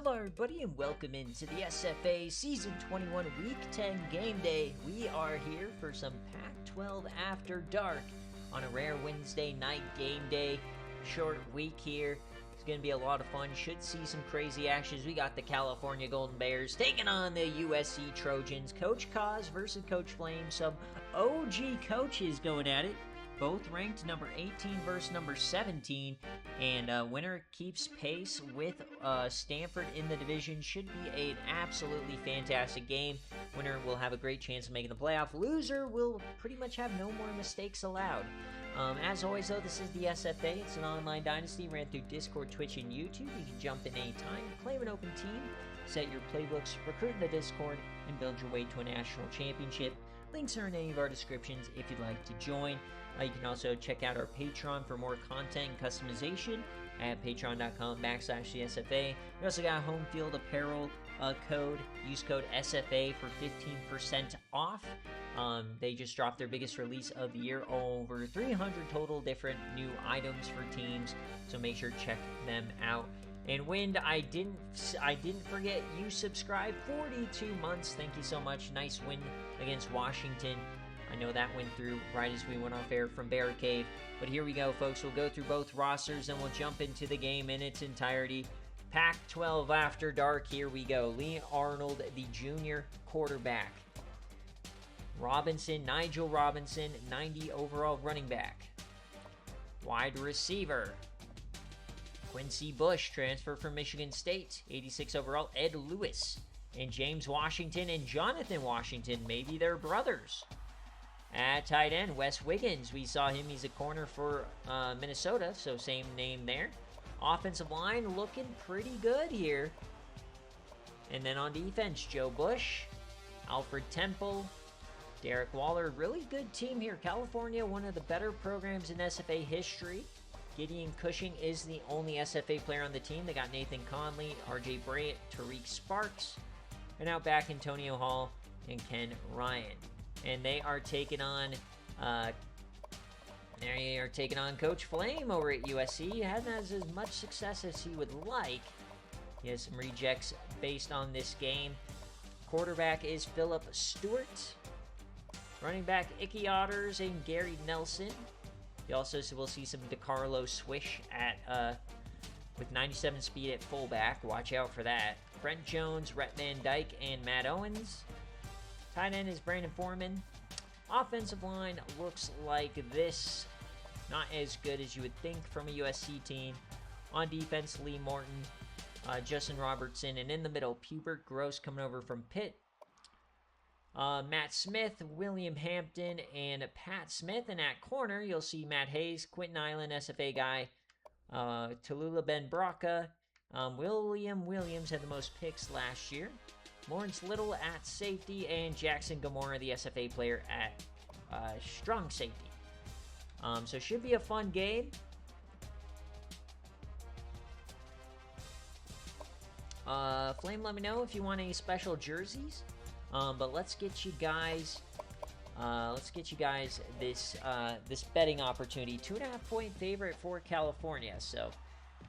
Hello everybody and welcome into the SFA Season 21 Week 10 Game Day. We are here for some Pac-12 After Dark on a rare Wednesday night game day. Short week here. It's going to be a lot of fun. Should see some crazy actions. We got the California Golden Bears taking on the USC Trojans. Coach Kaz versus Coach Flame. Some OG coaches going at it. Both ranked number 18 versus number 17. And winner keeps pace with Stanford in the division. Should be an absolutely fantastic game. Winner will have a great chance of making the playoff. Loser will pretty much have no more mistakes allowed. As always, though, this is the SFA. It's an online dynasty ran through Discord, Twitch, and YouTube. You can jump in anytime, claim an open team, set your playbooks, recruit in the Discord, and build your way to a national championship. Links are in any of our descriptions if you'd like to join. You can also check out our Patreon for more content and customization at patreon.com/SFA. We also got home field apparel code. Use code SFA for 15% off. They just dropped their biggest release of the year. Over 300 total different new items for teams. So make sure to check them out. And Wind, I didn't forget you subscribed 42 months. Thank you so much. Nice win against Washington. I know that went through right as we went off air from BearCave. But here we go, folks. We'll go through both rosters and we'll jump into the game in its entirety. Pac-12 After Dark, here we go. Lee Arnold, the junior quarterback. Nigel Robinson, 90 overall running back. Wide receiver. Quincy Bush, transfer from Michigan State, 86 overall. Ed Lewis. And James Washington and Jonathan Washington, maybe they're brothers. At tight end, Wes Wiggins. We saw him. He's a corner for Minnesota, so same name there. Offensive line looking pretty good here. And then on defense, Joe Bush, Alfred Temple, Derek Waller. Really good team here. California, one of the better programs in SFA history. Gideon Cushing is the only SFA player on the team. They got Nathan Conley, RJ Bryant, Tariq Sparks, and out back Antonio Hall and Ken Ryan. And they are taking on Coach Flame over at USC. He hasn't had as much success as he would like. He has some rejects based on this game. Quarterback is Philip Stewart. Running back Icky Otters and Gary Nelson. You also will see some DeCarlo Swish at with 97 speed at fullback. Watch out for that. Brent Jones, Rhett Van Dyke, and Matt Owens. Tight end is Brandon Foreman. Offensive line looks like this. Not as good as you would think from a USC team. On defense, Lee Morton, Justin Robertson, and in the middle, Pubert Gross coming over from Pitt. Matt Smith, William Hampton, and Pat Smith. And at corner, you'll see Matt Hayes, Quentin Island, SFA guy, Tallulah Ben Braca. William Williams had the most picks last year. Lawrence Little at safety, and Jackson Gamora, the SFA player, at strong safety. So should be a fun game. Flame, let me know if you want any special jerseys. But let's get you guys this betting opportunity. 2.5-point favorite for California. So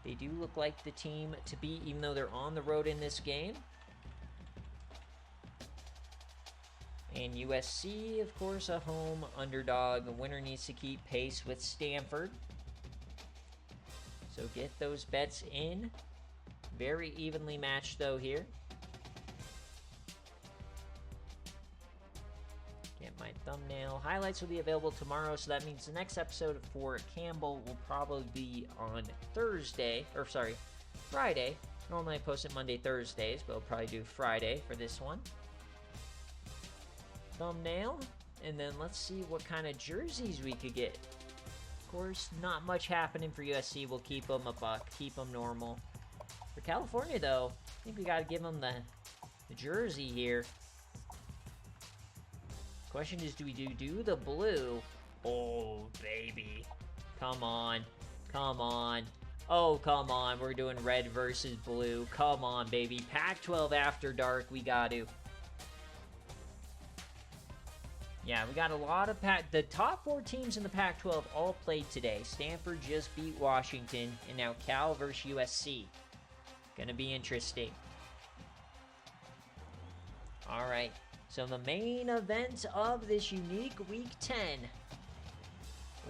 they do look like the team to beat, even though they're on the road in this game. And USC, of course, a home underdog. The winner needs to keep pace with Stanford. So get those bets in. Very evenly matched, though, here. Get my thumbnail. Highlights will be available tomorrow, so that means the next episode for Campbell will probably be on Friday. Normally I post it Monday, Thursdays, but I'll probably do Friday for this one. Thumbnail, and then let's see what kind of jerseys we could get. Of course, not much happening for USC. We'll keep them a buck, keep them normal. For California, though, I think we got to give them the jersey here. Question is, do we do the blue? Oh, baby. Come on. Come on. Oh, come on. We're doing red versus blue. Come on, baby. Pac-12 After Dark. We got to. Yeah, we got a lot of the top 4 teams in the Pac-12 all played today. Stanford just beat Washington, and now Cal versus USC. Gonna be interesting. All right, so the main event of this unique Week 10.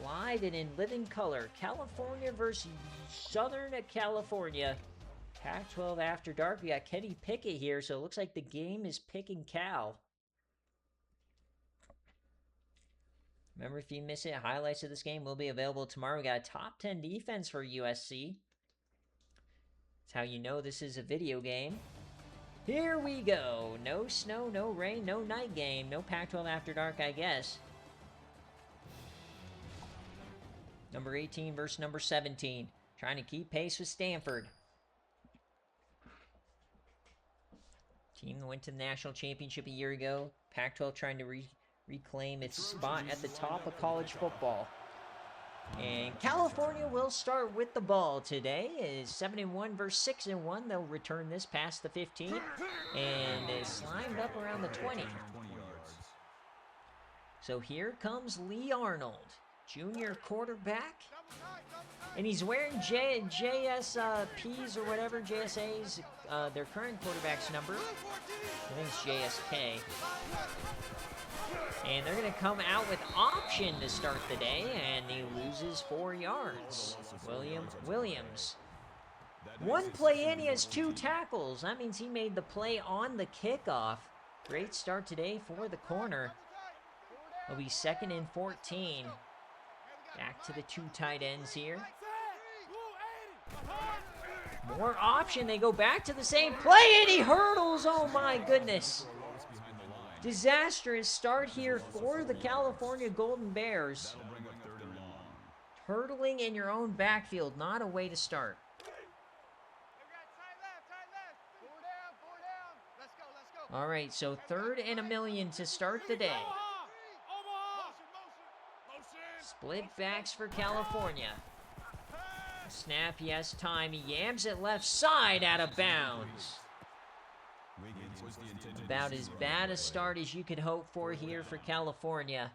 Live and in living color, California versus Southern California. Pac-12 After Dark. We got Kenny Pickett here, so it looks like the game is picking Cal. Remember, if you miss it, highlights of this game will be available tomorrow. We got a top 10 defense for USC. That's how you know this is a video game. Here we go. No snow, no rain, no night game. No Pac-12 After Dark, I guess. Number 18 versus number 17. Trying to keep pace with Stanford. Team that went to the national championship a year ago. Pac-12 trying to reclaim its spot at the top of college football. And California will start with the ball today. It is 7-1 versus 6-1. They'll return this past the 15. And it's slimed up around the 20. So here comes Lee Arnold, junior quarterback. And he's wearing JSPs or whatever, JSA's, their current quarterback's number. I think it's JSK. And they're going to come out with option to start the day, and he loses 4 yards. Williams. One play in, he has 2 tackles. That means he made the play on the kickoff. Great start today for the corner. It'll be 2nd and 14. Back to the 2 tight ends here. More option. They go back to the same play, and he hurdles. Oh, my goodness. Disastrous start here for the California Golden Bears. Hurdling in your own backfield, not a way to start. All right, so 3rd and 1,000,000 to start the day. Split backs for California. Snap, he has time. He yams it left side, out of bounds. About as bad a start as you could hope for here for California.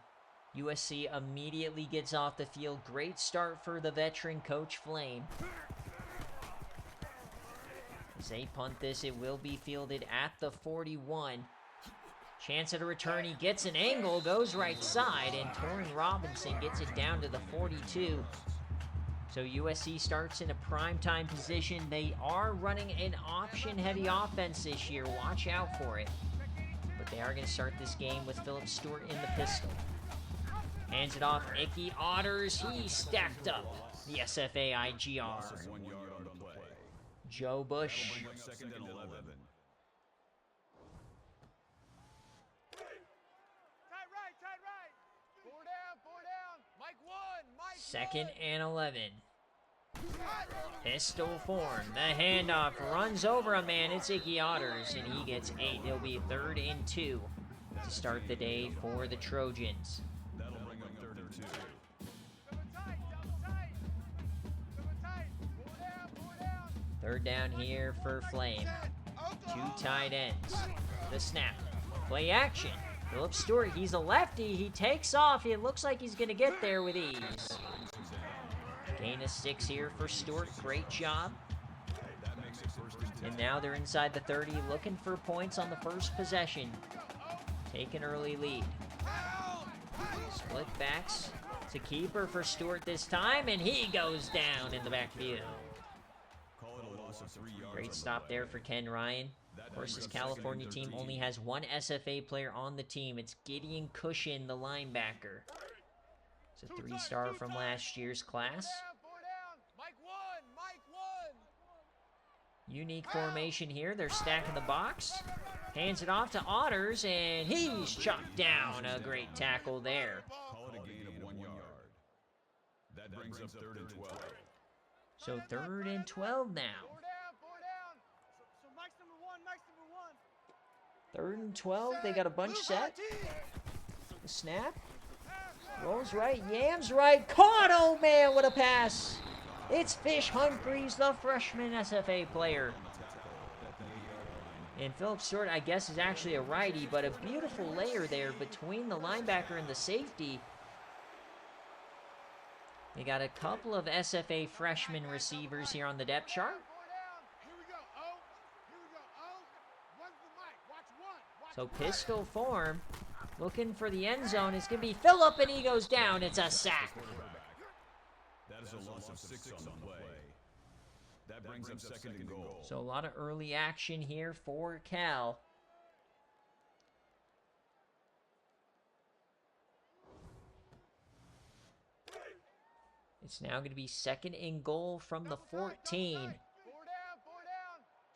USC immediately gets off the field. Great start for the veteran Coach Flame. As they punt this, it will be fielded at the 41. Chance at a return. He gets an angle, goes right side, and Torrin Robinson gets it down to the 42. So USC starts in a primetime position. They are running an option-heavy offense this year. Watch out for it. But they are going to start this game with Philip Stewart in the pistol. Hands it off. Icky Otters. He stacked up the SFA IGR. Joe Bush. Second and 11. Pistol form. The handoff runs over a man. It's Icky Otters, and he gets 8. It'll be 3rd and 2 to start the day for the Trojans. That'll bring up 3rd and 2. Third down here for Flame. 2 tight ends. The snap. Play action. Philip Stewart, he's a lefty. He takes off. It looks like he's going to get there with ease. Gain of 6 here for Stewart. Great job. And now they're inside the 30, looking for points on the first possession. Take an early lead. Split backs. It's a keeper for Stewart this time, and he goes down in the backfield. Great stop there for Ken Ryan. Of course, this California team only has 1 SFA player on the team. It's Gideon Cushion, the linebacker. It's a 3-star from last year's class. Unique formation here. They're stacking the box. Hands it off to Otters, and he's chopped down. A great tackle there. That brings up 3rd and 12. So 3rd and 12 now. 3rd and 12. They got a bunch set. The snap. Rolls right. Yams right. Caught. Oh, man, what a pass. It's Fish Humphreys, the freshman SFA player. And Philip Stewart, I guess, is actually a righty, but a beautiful layer there between the linebacker and the safety. They got a couple of SFA freshman receivers here on the depth chart. So pistol form, looking for the end zone. It's going to be Phillip, and he goes down. It's a sack. That is a loss of 6 on the play. That brings up 2nd and goal. So a lot of early action here for Cal. It's now going to be 2nd and goal from the 14. 4 down.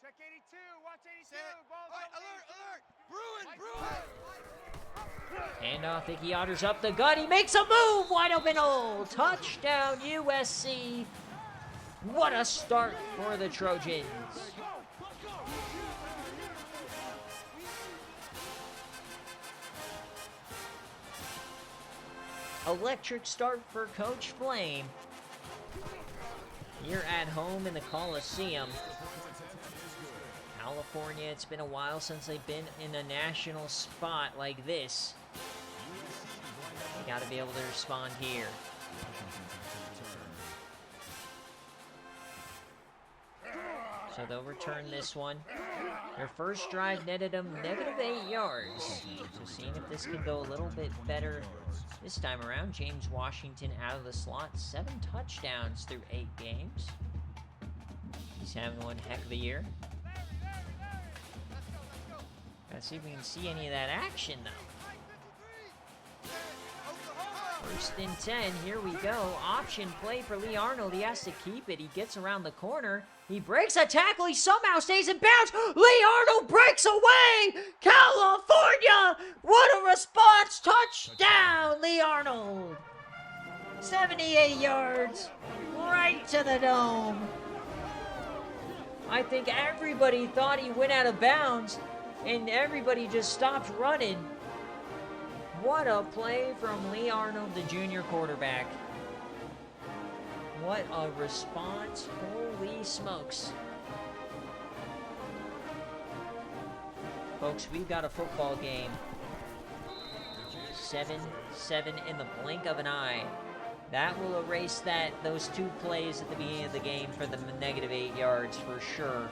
Check 82. Watch 82. Alert. Bruin. Handoff, Icky Otter's up the gut. He makes a move. Wide open hole. Touchdown, USC. What a start for the Trojans. Electric start for Coach Flame. Here at home in the Coliseum. California, it's been a while since they've been in a national spot like this. You got to be able to respond here. So they'll return this one. Their first drive netted them -8 yards. So seeing if this can go a little bit better this time around. James Washington out of the slot. 7 touchdowns through 8 games. He's having one heck of a year. Let's see if we can see any of that action, though. 1st and 10, here we go. Option play for Lee Arnold. He has to keep it. He gets around the corner. He breaks a tackle. He somehow stays in bounds. Lee Arnold breaks away. California! What a response. Touchdown, Lee Arnold. 78 yards. Right to the dome. I think everybody thought he went out of bounds, and everybody just stopped running. What a play from Lee Arnold, the junior quarterback. What a response. Holy smokes. Folks, we've got a football game. 7-7 in the blink of an eye. That will erase those 2 plays at the beginning of the game for the -8 yards for sure.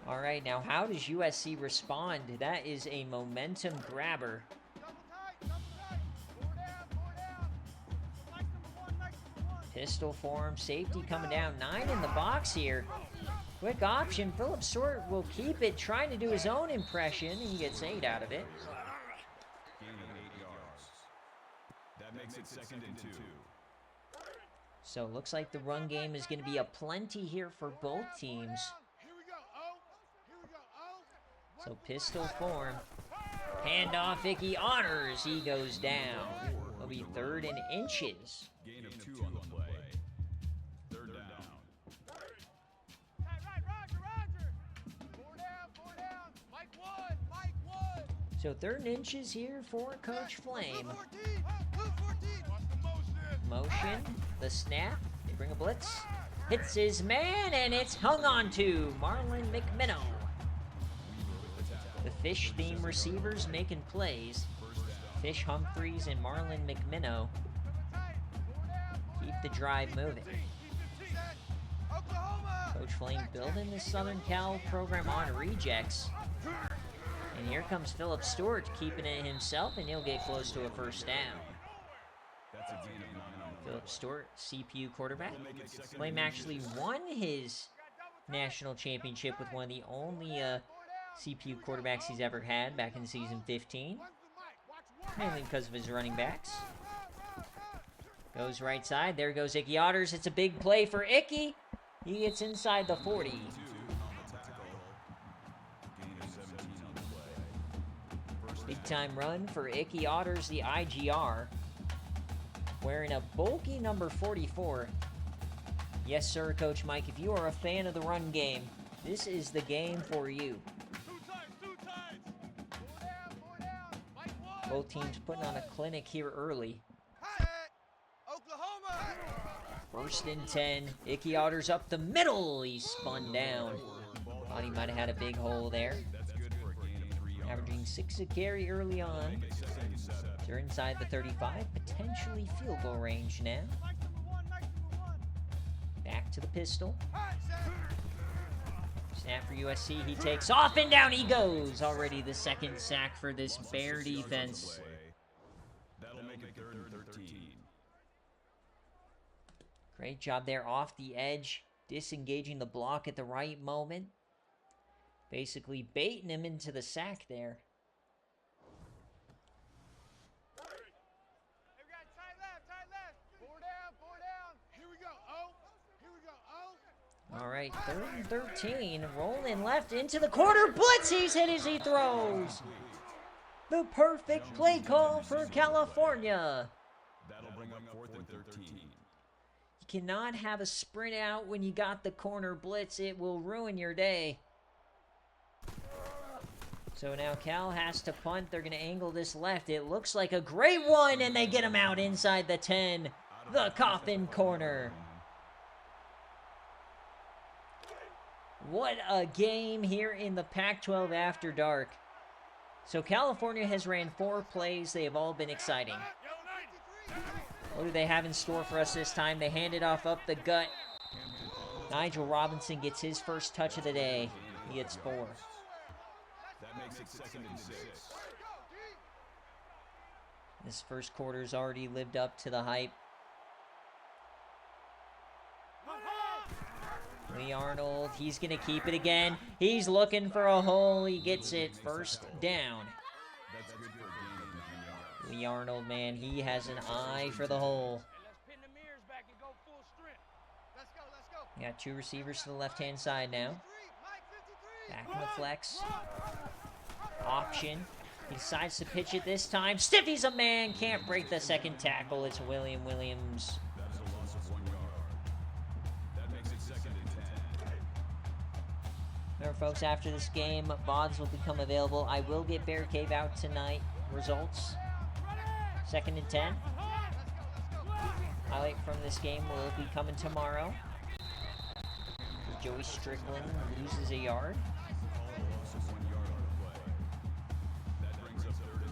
All right, now how does USC respond? That is a momentum grabber. Pistol form, safety coming down. 9 in the box here. Quick option. Phillip Stewart will keep it, trying to do his own impression. He gets 8 out of it. Gain of 8 yards. That makes it 2nd and 2. So it looks like the run game is going to be aplenty here for both teams. So pistol form. Handoff, Icky Honors. He goes down. It'll be 3rd and inches. Gain of 2 on the play. 3rd down. Four down. Mike Wood. So 3rd and inches here for Coach Flame. Blue 14. Motion, the snap. They bring a blitz. Hits his man, and it's hung on to Marlon McMinnow. The Fish theme receivers making plays. Fish Humphreys and Marlon McMinnow keep the drive moving. Coach Flame building the Southern Cal program on rejects. And here comes Phillip Stewart keeping it himself, and he'll get close to a 1st down. That's a gain of 9 on the play. Phillip Stewart, CPU quarterback. Flame actually won his national championship with one of the only CPU quarterbacks he's ever had back in season 15. Mainly because of his running backs. Goes right side. There goes Icky Otters. It's a big play for Icky. He gets inside the 40. 2 on the tackle. Gain of 17 on the play. Big time run for Icky Otters, the IGR. Wearing a bulky number 44. Yes, sir, Coach Mike. If you are a fan of the run game, this is the game for you. Both teams putting on a clinic here early. Oklahoma. 1st and 10. Icky Otters up the middle. He spun down. Thought he might have had a big hole there. That's good for a gain of 3 yards. Averaging 6 a carry early on. They're inside the 35. Potentially field goal range now. Back to the pistol. Snap for USC. He takes off and down he goes. Already the second sack for this Bear defense. That'll make it 3rd and 13. Great job there off the edge. Disengaging the block at the right moment. Basically baiting him into the sack there. All right, 3rd and 13. Rolling left into the corner. Blitz, he's hit as he throws. The perfect play call for California. That'll bring up 4th and 13. You cannot have a sprint out when you got the corner blitz. It will ruin your day. So now Cal has to punt. They're going to angle this left. It looks like a great one, and they get him out inside the 10. The coffin corner. What a game here in the Pac-12 After Dark. So California has ran 4 plays. They have all been exciting. What do they have in store for us this time? They hand it off up the gut. Nigel Robinson gets his first touch of the day. He gets 4. That makes it 2nd and 6. This first quarter's already lived up to the hype. Lee Arnold, he's going to keep it again. He's looking for a hole. He gets it. First down. That's good for a gain. Lee Arnold, man, he has an eye for the hole. We got 2 receivers to the left-hand side now. Back in the flex. Option. He decides to pitch it this time. Stiffy's a man. Can't break the second tackle. It's William Williams. That is a loss of 1 yard. That makes it 2nd and 10. Remember, folks, after this game, VODs will become available. I will get BearCave out tonight. Results. 2nd and 10. Highlight from this game will be coming tomorrow. Joey Strickland loses a yard.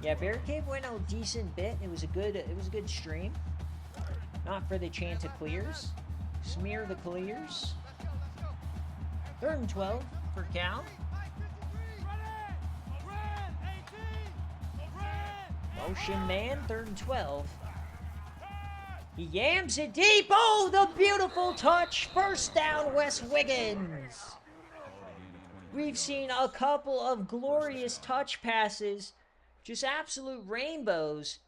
Yeah, BearCave went a decent bit. It was a good stream. Not for the Chanticleers. Smear the Clears. 3rd and 12 for Cal. Motion man, 3rd and 12. He yams it deep. Oh, the beautiful touch. First down, Wes Wiggins. We've seen a couple of glorious touch passes. Just absolute rainbows.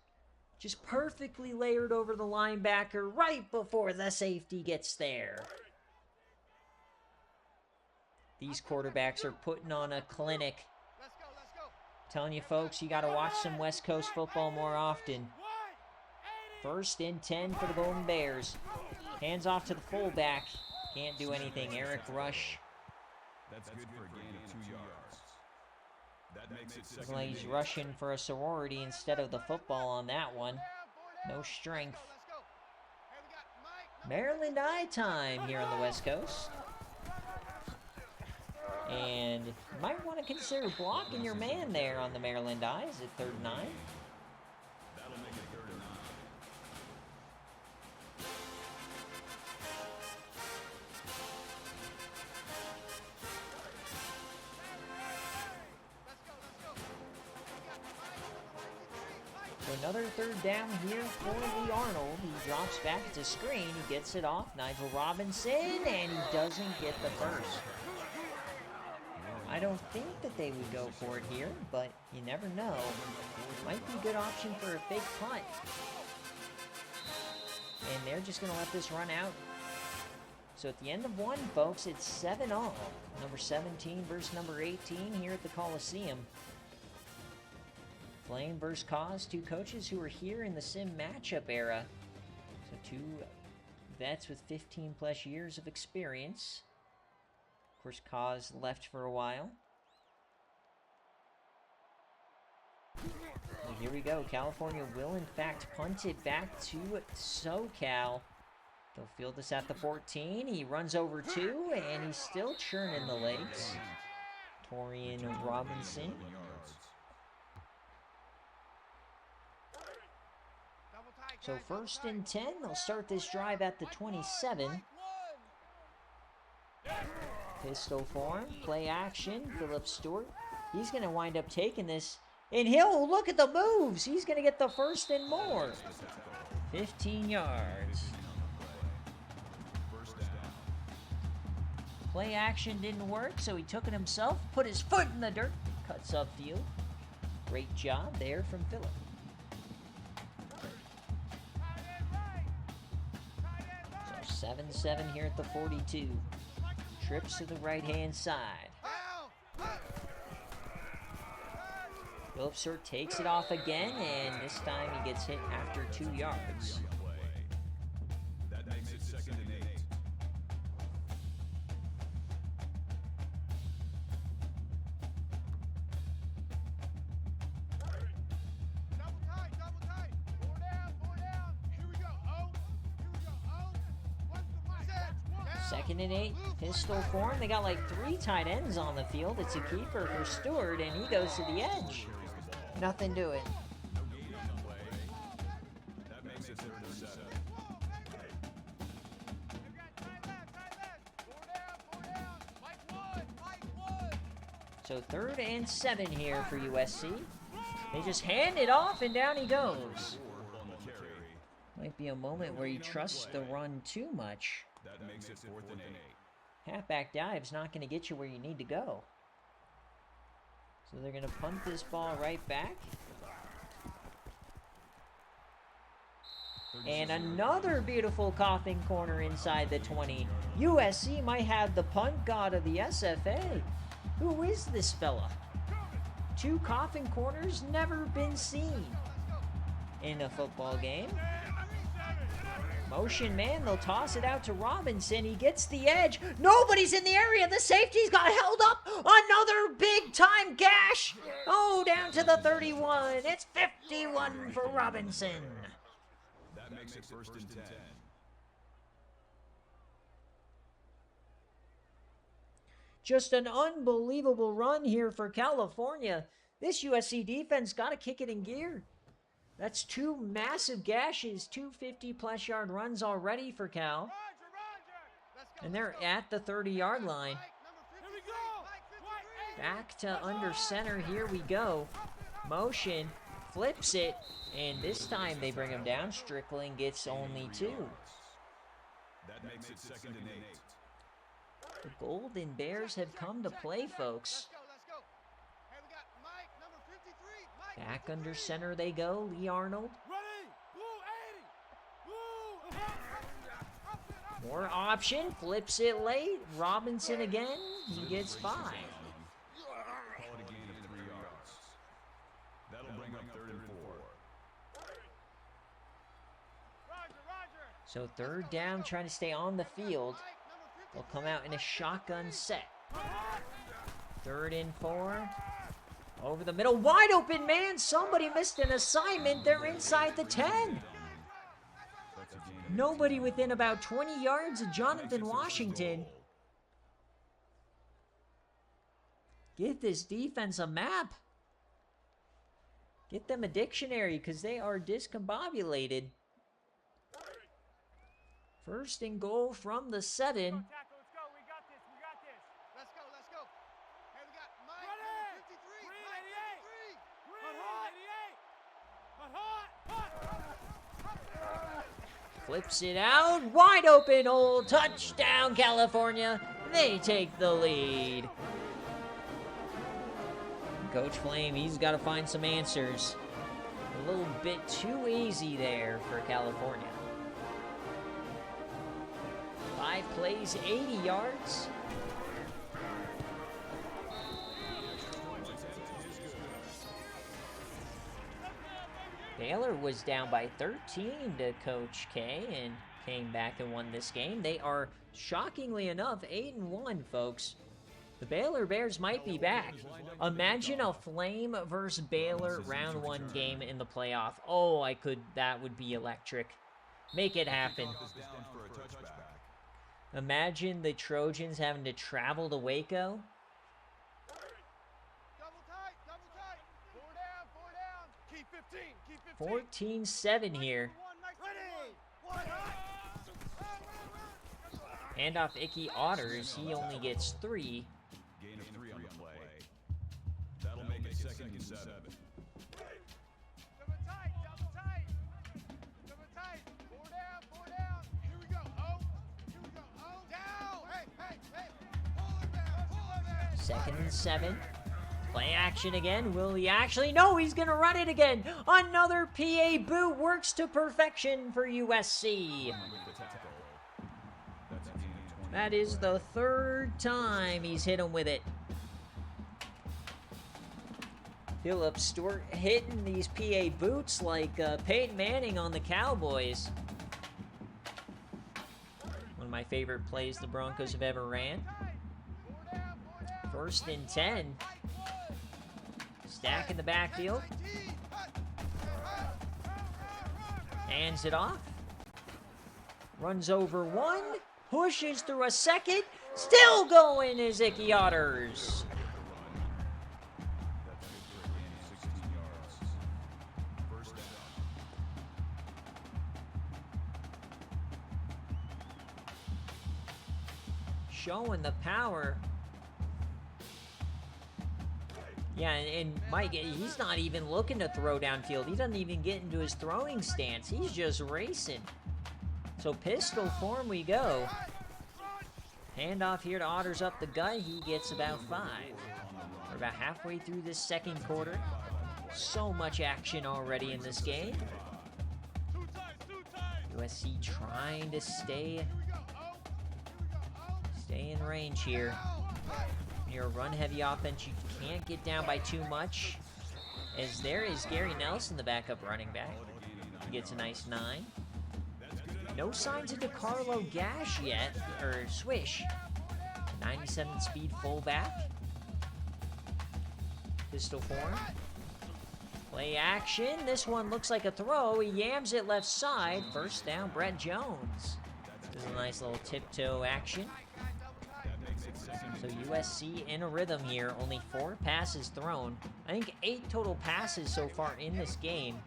Just perfectly layered over the linebacker right before the safety gets there. These quarterbacks are putting on a clinic. Telling you folks, you got to watch some West Coast football more often. 1st and 10 for the Golden Bears. Hands off to the fullback. Can't do anything. Eric Rush. That's good for a gain of 2 yards. That makes it 2nd Looks like and he's 8. rushing for a sorority instead of the football on that one. No strength. Maryland eye time here on the West Coast. And you might want to consider blocking your man there on the Maryland eyes at 3rd and 9. That'll make it 3rd and 9. So another 3rd down here for Lee Arnold. He drops back. It's a screen. He gets it off Nigel Robinson, and he doesn't get the first. I don't think that they would go for it here, but you never know. Might be a good option for a fake punt. And they're just going to let this run out. So at the end of 1, folks, it's 7-all. Number 17 versus number 18 here at the Coliseum. Flame versus Cause, 2 coaches who were here in the sim matchup era. So 2 vets with 15-plus years of experience. Of course, Cause left for a while. And here we go. California will, in fact, punt it back to SoCal. They'll field this at the 14. He runs over 2, and he's still churning the legs. Torian Robinson. So 1st and 10, they'll start this drive at the 27. Pistol form, play action, Philip Stewart. He's going to wind up taking this. And he'll look at the moves. He's going to get the first and more. 15 yards. Play action didn't work, so he took it himself, put his foot in the dirt, cuts upfield. Great job there from Philip. So 7-7 here at the 42. Trips to the right-hand side. Philip Stewart takes it off again, and this time he gets hit after 2 yards. That makes it 2nd and 8. Double tight. 4 down. Here we go. Oh. What's the set? 2nd and 8, pistol form. They got like 3 tight ends on the field. It's a keeper for Stewart, and he goes to the edge. Nothing doing. That makes it 3rd and 7. So 3rd and 7 here for USC. They just hand it off, and down he goes. Might be a moment where you trust the run too much. That makes it 4th and 8. Halfback dive's not going to get you where you need to go. So they're going to punt this ball right back. And another beautiful coughing corner inside the 20. USC might have the punt god of the SFA. Who is this fella? 2 coughing corners, never been seen in a football game. Motion man, they'll toss it out to Robinson. He gets the edge. Nobody's in the area. The safety's got held up. Another big-time gash. Oh, down to the 31. It's 51 for Robinson. That makes it 1st and 10. Just an unbelievable run here for California. This USC defense got to kick it in gear. That's 2 massive gashes, 2 50-plus yard runs already for Cal. And they're at the 30-yard line. Back to under center, here we go. Motion, flips it, and this time they bring him down. Strickland gets only 2. That makes it 2nd and 8. The Golden Bears have come to play, folks. Back under center they go, Lee Arnold. More option, flips it late. Robinson again, he gets 5. Call it a gain of 3 yards. That'll bring up 3rd and 4. So 3rd down, trying to stay on the field. They'll come out in a shotgun set. 3rd and 4. Over the middle, wide open man. Somebody missed an assignment. They're inside the 10. Nobody within about 20 yards of Jonathan Washington. Give this defense a map. Get them a dictionary because they are discombobulated. 1st and goal from the 7. Flips it out, wide open, old touchdown, California. They take the lead. Coach Flame, he's got to find some answers. A little bit too easy there for California. 5 plays, 80 yards. Baylor was down by 13 to Coach K and came back and won this game. They are, shockingly enough, 8-1, folks. The Baylor Bears might be back. Imagine a Flame versus Baylor round 1 game in the playoff. Oh, that would be electric. Make it happen. Imagine the Trojans having to travel to Waco. 14-7 here. Handoff Icky Otters. He only gets 3. Gain of 3 on the play. That'll make it 2nd and 7. Double tight, double tight. Double tight. 4 down, 4 down. Here we go. Oh. Here we go. Oh. Down. Hey, hey, hey. Pull it down. Pull it down. 2nd and 7. Play action again. Will he actually? No, he's going to run it again. Another PA boot works to perfection for USC. That is the 3rd time he's hit him with it. Philip Stewart hitting these PA boots like Peyton Manning on the Cowboys. One of my favorite plays the Broncos have ever ran. 1st and 10. Stack in the backfield. Hands it off. Runs over 1. Pushes through a 2nd. Still going is Icky Otters. Showing the power. Yeah, and Mike, he's not even looking to throw downfield. He doesn't even get into his throwing stance. He's just racing. So pistol form we go. Handoff here to Otters up the gut. He gets about 5. We're about halfway through this 2nd quarter. So much action already in this game. USC trying to stay in range here. When you're a run-heavy offense, you can't get down by too much. As there is Gary Nelson, the backup running back. He gets a nice 9. No signs of DeCarlo Gash yet, or Swish. 97 speed fullback. Pistol form. Play action. This one looks like a throw. He yams it left side. 1st down, Brett Jones. This is a nice little tiptoe action. So USC in a rhythm here. Only 4 passes thrown. I think 8 total passes so far in this game.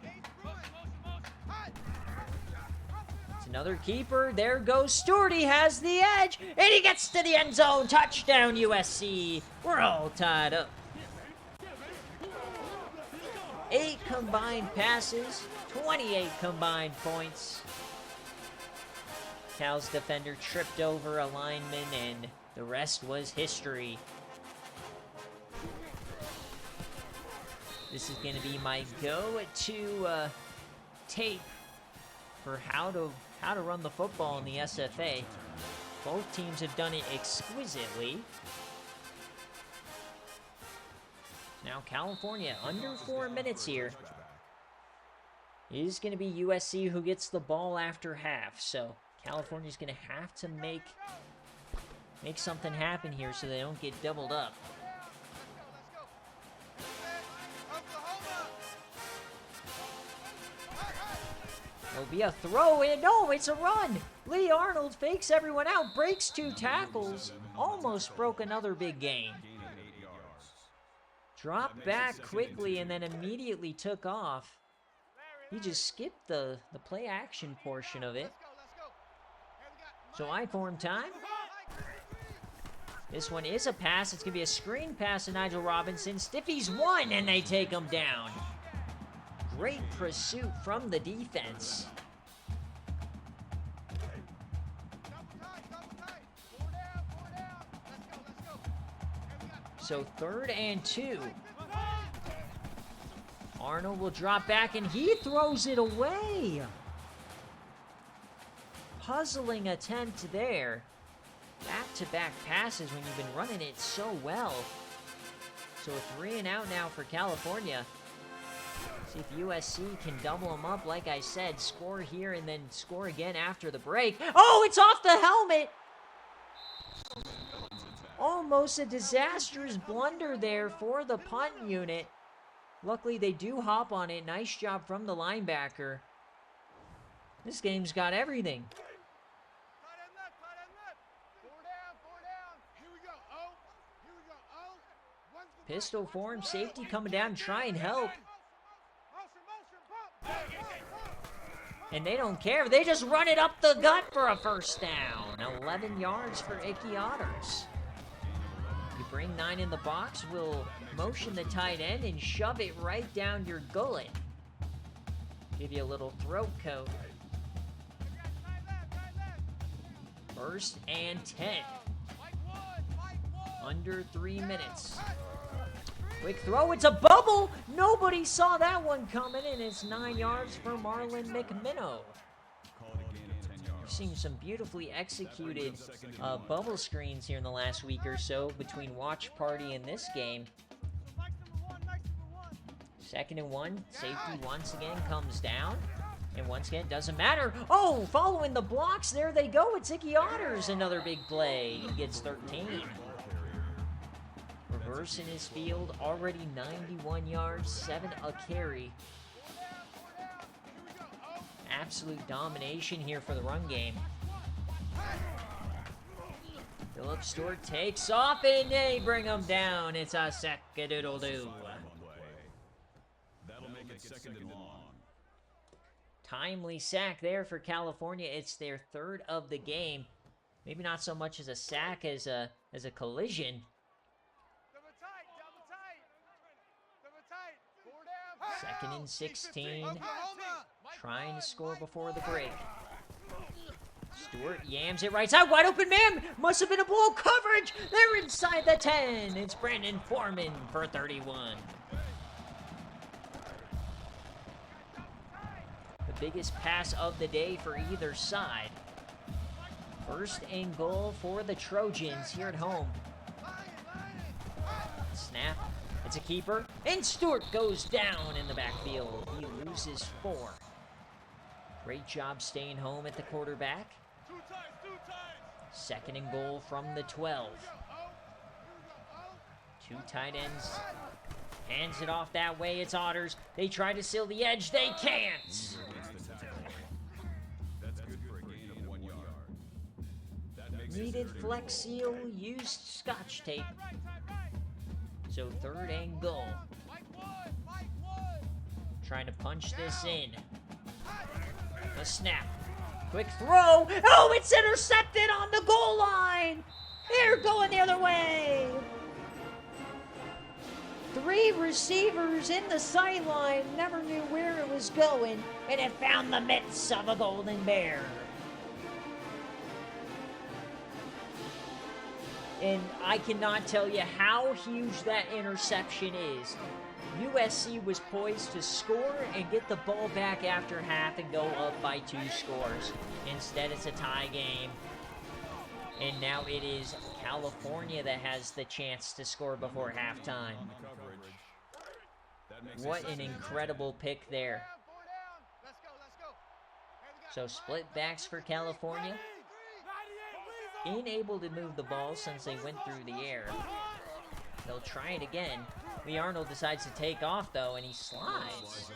It's another keeper. There goes Stewart. He has the edge. And he gets to the end zone. Touchdown USC. We're all tied up. 8 combined passes. 28 combined points. Cal's defender tripped over a lineman, and the rest was history. This is going to be my go-to tape for how to run the football in the SFA. Both teams have done it exquisitely. Now California, under 4 minutes here. It is going to be USC who gets the ball after half, so California's going to have to make something happen here so they don't get doubled up. It'll be a throw in. No, it's a run. Lee Arnold fakes everyone out, breaks 2 tackles, almost broke another big gain. Dropped back quickly and then immediately took off. He just skipped the play action portion of it. So I-form time. This one is a pass. It's going to be a screen pass to Nigel Robinson. Stiffy's 1, and they take him down. Great pursuit from the defense. So 3rd and 2. Arnold will drop back, and he throws it away. Puzzling attempt there. Back-to-back passes when you've been running it so well. So a 3 and out now for California. See if USC can double them up. Like I said, score here and then score again after the break. Oh, it's off the helmet! Almost a disastrous blunder there for the punt unit. Luckily, they do hop on it. Nice job from the linebacker. This game's got everything. Pistol form, safety coming down, try and help. And they don't care. They just run it up the gut for a first down. 11 yards for Icky Otters. You bring 9 in the box, we'll motion the tight end and shove it right down your gullet. Give you a little throat coat. First and 10. Under 3 minutes. Quick throw, it's a bubble! Nobody saw that one coming, and it's 9 yards for Marlon McMinnow. We've seen some beautifully executed bubble screens here in the last week or so between Watch Party and this game. 2nd and 1, safety once again comes down. And once again, doesn't matter. Oh, following the blocks, there they go. It's Icky Otters, another big play. He gets 13. Reverse in his field, already 91 yards, 7 a carry. Absolute domination here for the run game. Philip Stewart takes off, and they bring him down. It's a sack-a-doodle-doo. That'll make it 2nd and long. Timely sack there for California. It's their 3rd of the game. Maybe not so much as a sack as a collision. 2nd and 16. Trying to score before the break. Stewart yams it right side. Wide open man. Must have been a blow coverage. They're inside the 10. It's Brandon Foreman for 31. The biggest pass of the day for either side. 1st and goal for the Trojans here at home. Snap. It's a keeper. And Stewart goes down in the backfield. He loses 4. Great job staying home at the quarterback. 2nd and goal from the 12. 2 tight ends. Hands it off that way. It's Otters. They try to seal the edge. They can't. That's good for a gain of 1 yard. That makes it Needed 3rd and flex seal. Used scotch tape. So 3rd and goal. Trying to punch this in. A snap. Quick throw. Oh, it's intercepted on the goal line. They're going the other way. 3 receivers in the sideline. Never knew where it was going. And it found the mitts of a golden bear. And I cannot tell you how huge that interception is. USC was poised to score and get the ball back after half and go up by 2 scores. Instead, it's a tie game. And now it is California that has the chance to score before halftime. What an incredible pick there. So split backs for California. Unable to move the ball since they went through the air. They'll try it again. Lee Arnold decides to take off, though, and he slides.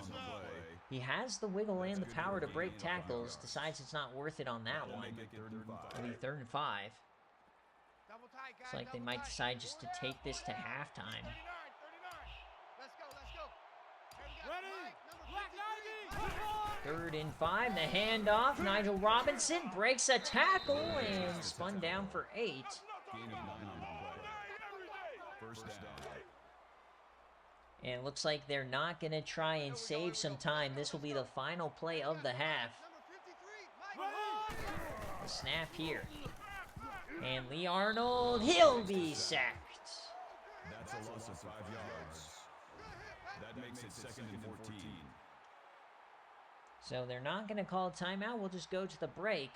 He has the wiggle and the power to break tackles. Decides it's not worth it on that one. It'll be 3rd and 5. Looks like they might decide just to take this to halftime. 3rd and 5, the handoff. Nigel Robinson breaks a tackle and spun down for 8. And it looks like they're not going to try and save some time. This will be the final play of the half. The snap here. And Lee Arnold, he'll be sacked. That's a loss of 5 yards. That makes it 2nd and 14. So they're not going to call a timeout. We'll just go to the break.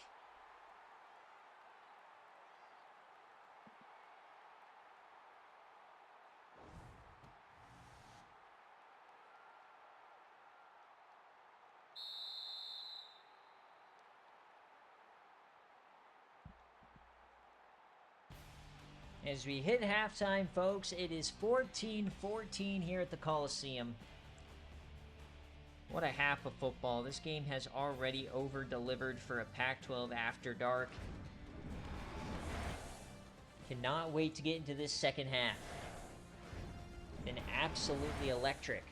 As we hit halftime, folks, it is 14-14 here at the Coliseum. What a half of football. This game has already over-delivered for a Pac-12 After Dark. Cannot wait to get into this second half. Been absolutely electric.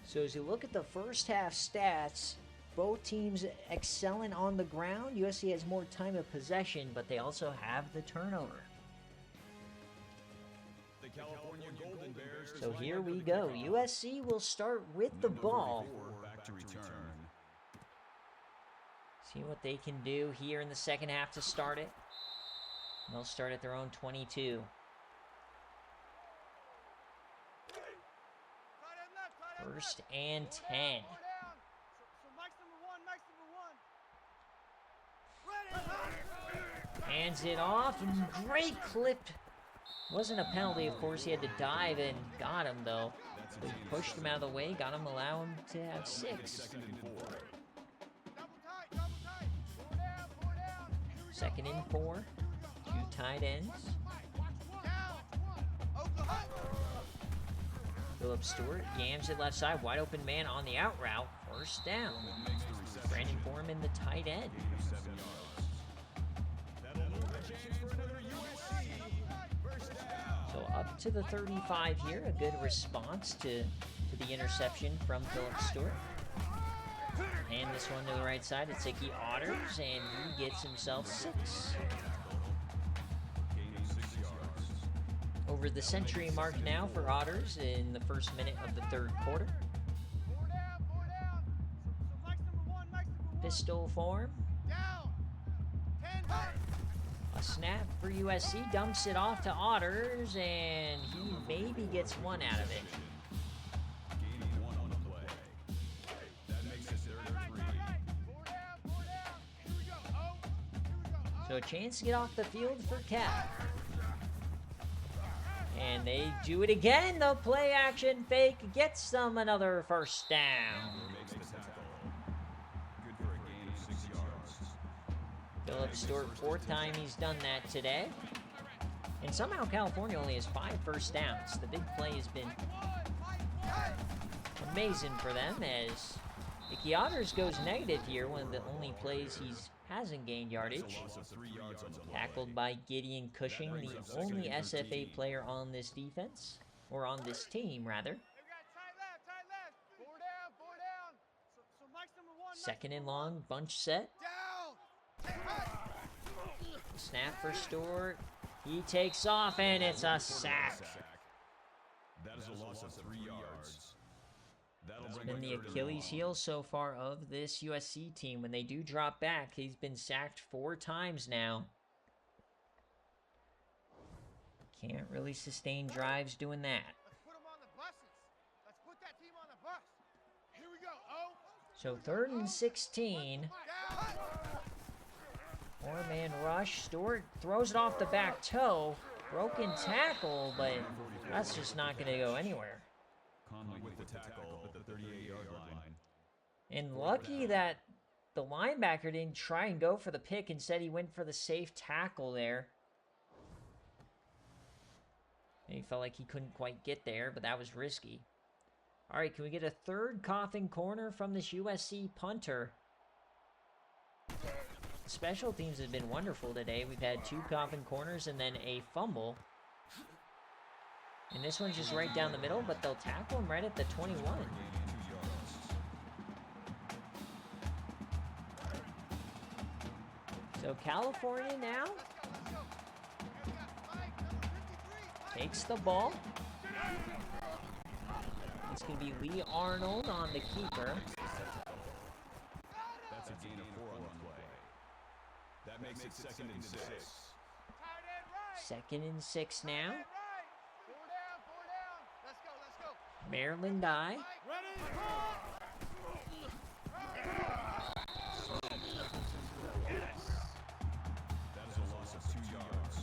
So as you look at the first half stats, both teams excelling on the ground. USC has more time of possession, but they also have the turnover. The California Golden Bears. So here we go. USC will start with the ball. Back to return. See what they can do here in the second half to start it. They'll start at their own 22. First and 10. Hands it off, and great clip. Wasn't a penalty, of course. He had to dive and got him, though. They pushed him out of the way, got him, allow him to have 6. Second and 4. 2 tight ends. Phillip Stewart yams it left side. Wide open man on the out route. First down. Brandon Foreman, the tight end. So up to the 35 here. A good response to the interception from Phillip Stewart. And this one to the right side. It's Icky Otters, and he gets himself 6. Over the century mark now for Otters in the first minute of the third quarter. Pistol form. A snap for USC, dumps it off to Otters, and he maybe gets 1 out of it. So a chance to get off the field for Cal. And they do it again. The play action fake gets them another first down. Phillip Stewart, 4th time he's done that today. And somehow California only has 5 first downs. The big play has been amazing for them as Icky Otters goes negative here, one of the only plays he hasn't gained yardage. Tackled by Gideon Cushing, the only SFA player on this defense, or on this team, rather. Second and long, bunch set. Snap for Stewart. He takes off, and it's a sack. That is a loss of 3 yards. It's been the Achilles heel so far of this USC team. When they do drop back, he's been sacked 4 times now. Can't really sustain drives doing that. Let's put them on the buses. Let's put that team on the bus. Here we go. Oh. So 3rd and 16. 4-man rush. Stewart throws it off the back toe. Broken tackle, but that's just not going to go anywhere. Conley with the tackle at the 38-yard line. And lucky that the linebacker didn't try and go for the pick. Instead, he went for the safe tackle there. And he felt like he couldn't quite get there, but that was risky. All right, can we get a 3rd coughing corner from this USC punter? Special teams have been wonderful today. We've had 2 coughing corners and then a fumble. And this one's just right down the middle, but they'll tackle him right at the 21. So California now takes the ball. It's going to be Lee Arnold on the keeper. That's a gain of 4 on the play. That makes it 2nd and 6. 2nd and 6 now. 4 down. Let's go. Maryland die. That is a loss of 2 yards.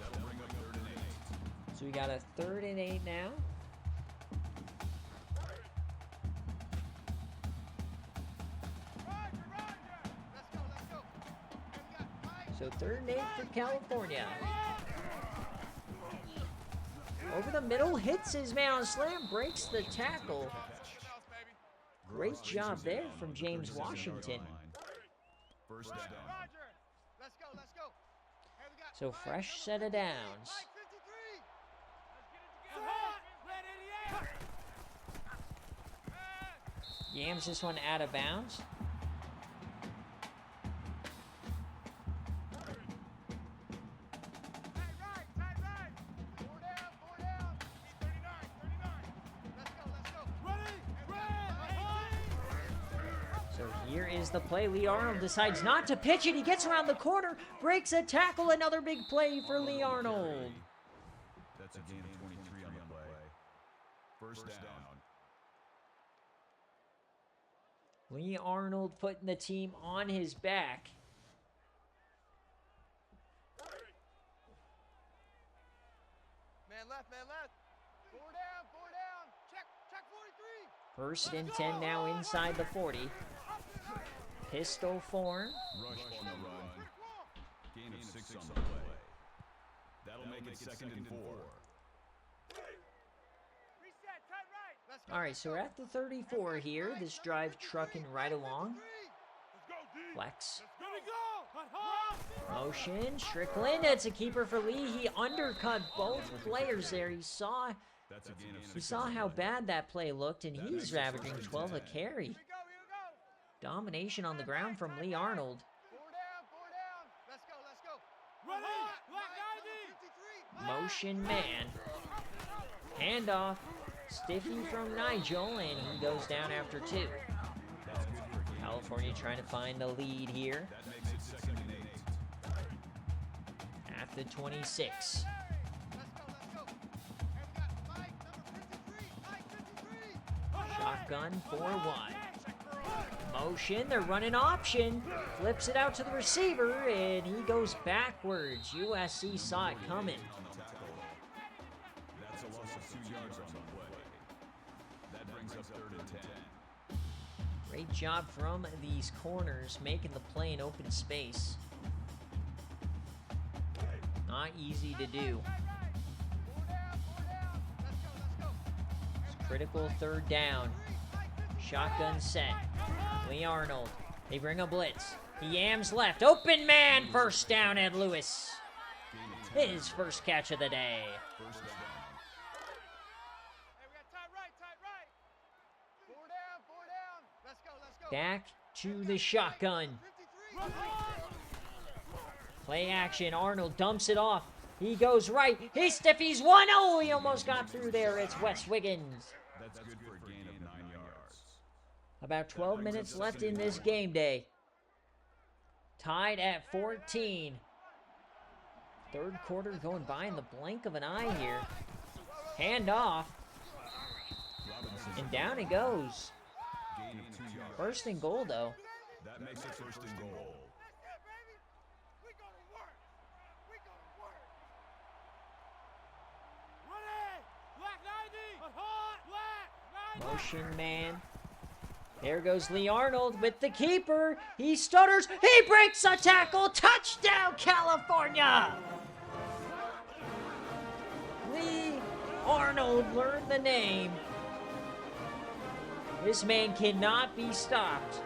That'll bring up 3rd and 8. So we got a 3rd and 8 now. So 3rd and 8 for California. Over the middle, hits his man on slam, breaks the tackle. Great job there from James Washington. First down. So fresh set of downs. Yams this one out of bounds. So here is the play. Lee Arnold decides not to pitch it. He gets around the corner, breaks a tackle. Another big play for Lee Arnold. That's a gain of 23 on the play. First down. Lee Arnold putting the team on his back. Man left, man left. Four down. Check 43. First and 10 now inside the 40. Pistol form. Rush on the run. Gain of 6 on the play. That'll make it 2nd and 4. Reset, tight right. Let's go. All right, so we're at the 34 here. This drive trucking right along. Flex. Motion. Strickland. It's a keeper for Lee. He undercut both players there. He saw That's a gain of 6. He saw how bad that play looked, and he's averaging 12 a carry. Here we go. Domination on the ground from Lee Arnold. Four down. Let's go. Ready. Motion man. Handoff. Stiffy from Nigel, and he goes down after 2. California trying to find the lead here. That makes it 2nd and 8. At the 26. Let's go. And we got Mike, number 53. Shotgun 4-1. Motion, they're running option. Flips it out to the receiver, and he goes backwards. USC saw it coming. That's a loss of 2 yards on the play. That brings up 3rd and 10. Great job from these corners, making the play in open space. Not easy to do. Four down. Let's go. It's critical 3rd down. Shotgun set. Lee Arnold. They bring a blitz. He yams left. Open man. First down at Lewis. His first catch of the day. First down. Hey, we got tight right. Four down. Let's go. Back to the shotgun. 53. Play action. Arnold dumps it off. He goes right. He stiffies one. Oh, he almost got through there. It's Wes Wiggins. That's good for a gain of 9 yards. About 12 minutes left in this game day. Tied at 14. 3rd quarter going by in the blink of an eye here. Hand off. And down it goes. Gain of 2 yards. First and goal, though. That makes it 1st and goal. We gonna work. Ready. Black 90. Motion man. There goes Lee Arnold with the keeper. He stutters. He breaks a tackle. Touchdown, California! Lee Arnold learned the name. This man cannot be stopped.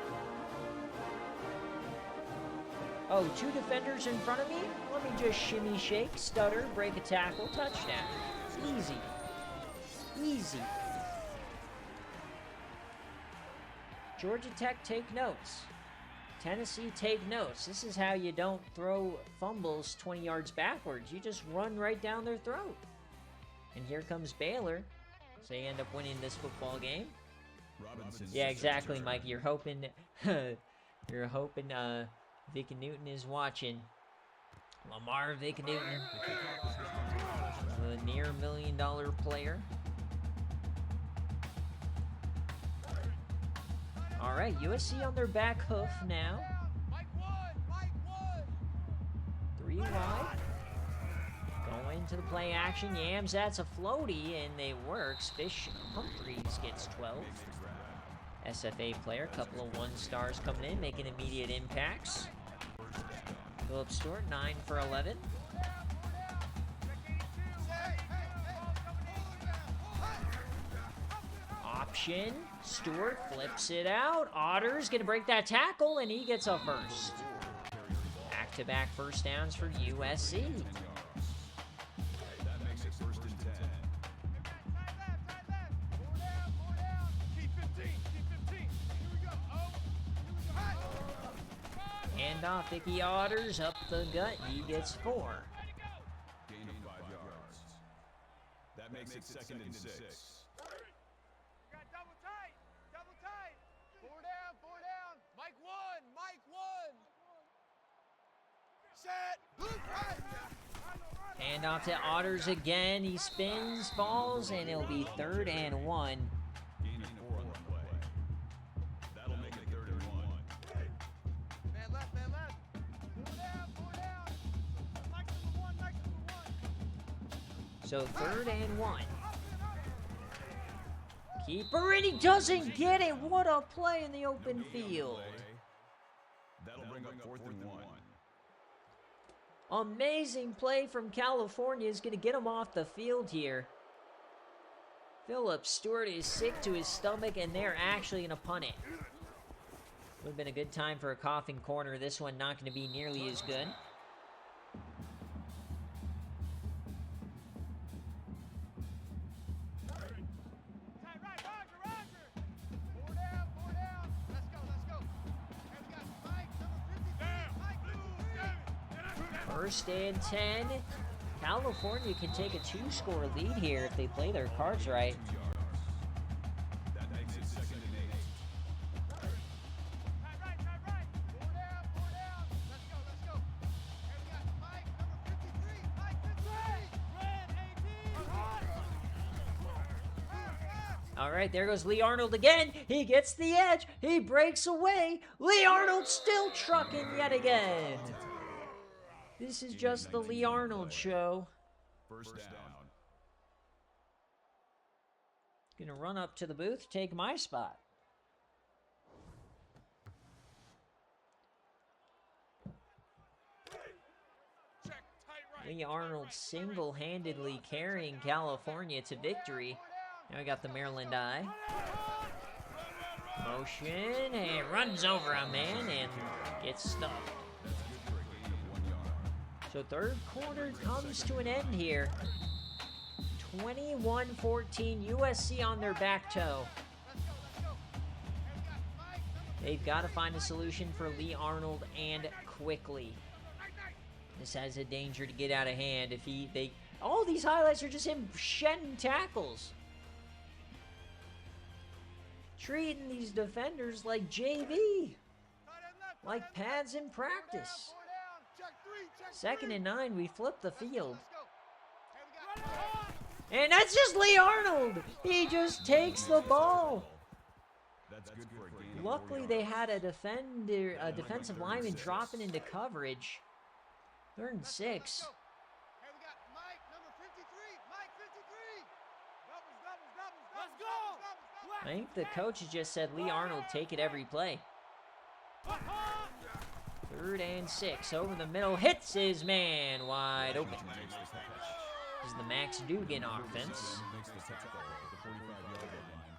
Oh, 2 defenders in front of me? Let me just shimmy, shake, stutter, break a tackle, touchdown. Easy. Easy. Georgia Tech, take notes. Tennessee, take notes. This is how you don't throw fumbles 20 yards backwards. You just run right down their throat. And here comes Baylor. So they end up winning this football game. Yeah, exactly, Mike. You're hoping Vic Newton is watching. Lamar Vic Newton, the near $1 million player. All right, USC on their back hoof now. Mike Wood. 3 wide. Going to the play action. Yams, that's a floaty, and it works. Fish Humphreys gets 12. SFA player, couple of 1-stars coming in, making immediate impacts. Philip Stewart, 9 for 11. Option. Stewart flips it out. Otter's going to break that tackle, and he gets a first. Back-to-back first downs for USC. That makes it 1st and 10. Four down. Keep 15. Handoff, Vicky Otters up the gut. He gets 4. Gain of 5 yards. That makes it 2nd and 6. Got double tight. Double tight. 4 down. 4 down. Mike 1. Mike 1. Set. Look right. Handoff to Otters again. He spins, falls, and it'll be 3rd and 1. Gain of 4 on the play. That'll make it 3rd and 1. Man left. Man left. 4 down. 4 down. Mike number 1. Mike number 1. So 3rd and 1. Keeper, and he doesn't get it. What a play in the open field. That'll bring up 4th and 1. Amazing play from California is going to get him off the field here. Philip Stewart is sick to his stomach, and they're actually going to punt it. Would have been a good time for a coughing corner. This one not going to be nearly as good. Tight right. Roger. Roger. 4 down. 4 down. Let's go. Let's go. And we got Mike number 53. Mike 53. 1st and 10. California can take a 2-score lead here if they play their cards right. That makes it 2nd and 8. Tight right. 4 down. 4 down. Let's go. Let's go. And we got Mike number 53. Mike 53. Red 18. All right, there goes Lee Arnold again. He gets the edge. He breaks away. Lee Arnold still trucking yet again. This is just the Lee Arnold show. 1st down. Gonna run up to the booth, take my spot. Check. Tight right. Lee Arnold single-handedly carrying California to victory. Now we got the Maryland Eye. Motion, and runs over a man and gets stuffed. So 3rd quarter comes to an end here. 21-14, USC on their back toe. They've got to find a solution for Lee Arnold, and quickly. This has a danger to get out of hand if all these highlights are just him shedding tackles. Treating these defenders like JV, like pads in practice. 2nd and 9, we flip the field. And that's just Lee Arnold. He just takes the ball. That's good for a gain of Luckily, 4 they yards. had a defensive lineman dropping into coverage. 3rd and 6. And we got Mike number 53. Mike 53. Doubles. Let's go. I think the coach has just said, Lee Arnold, take it every play. 3rd and 6, over the middle, hits his man wide open. This is the Max Dugan offense. Makes the tackle at the 45-yard line.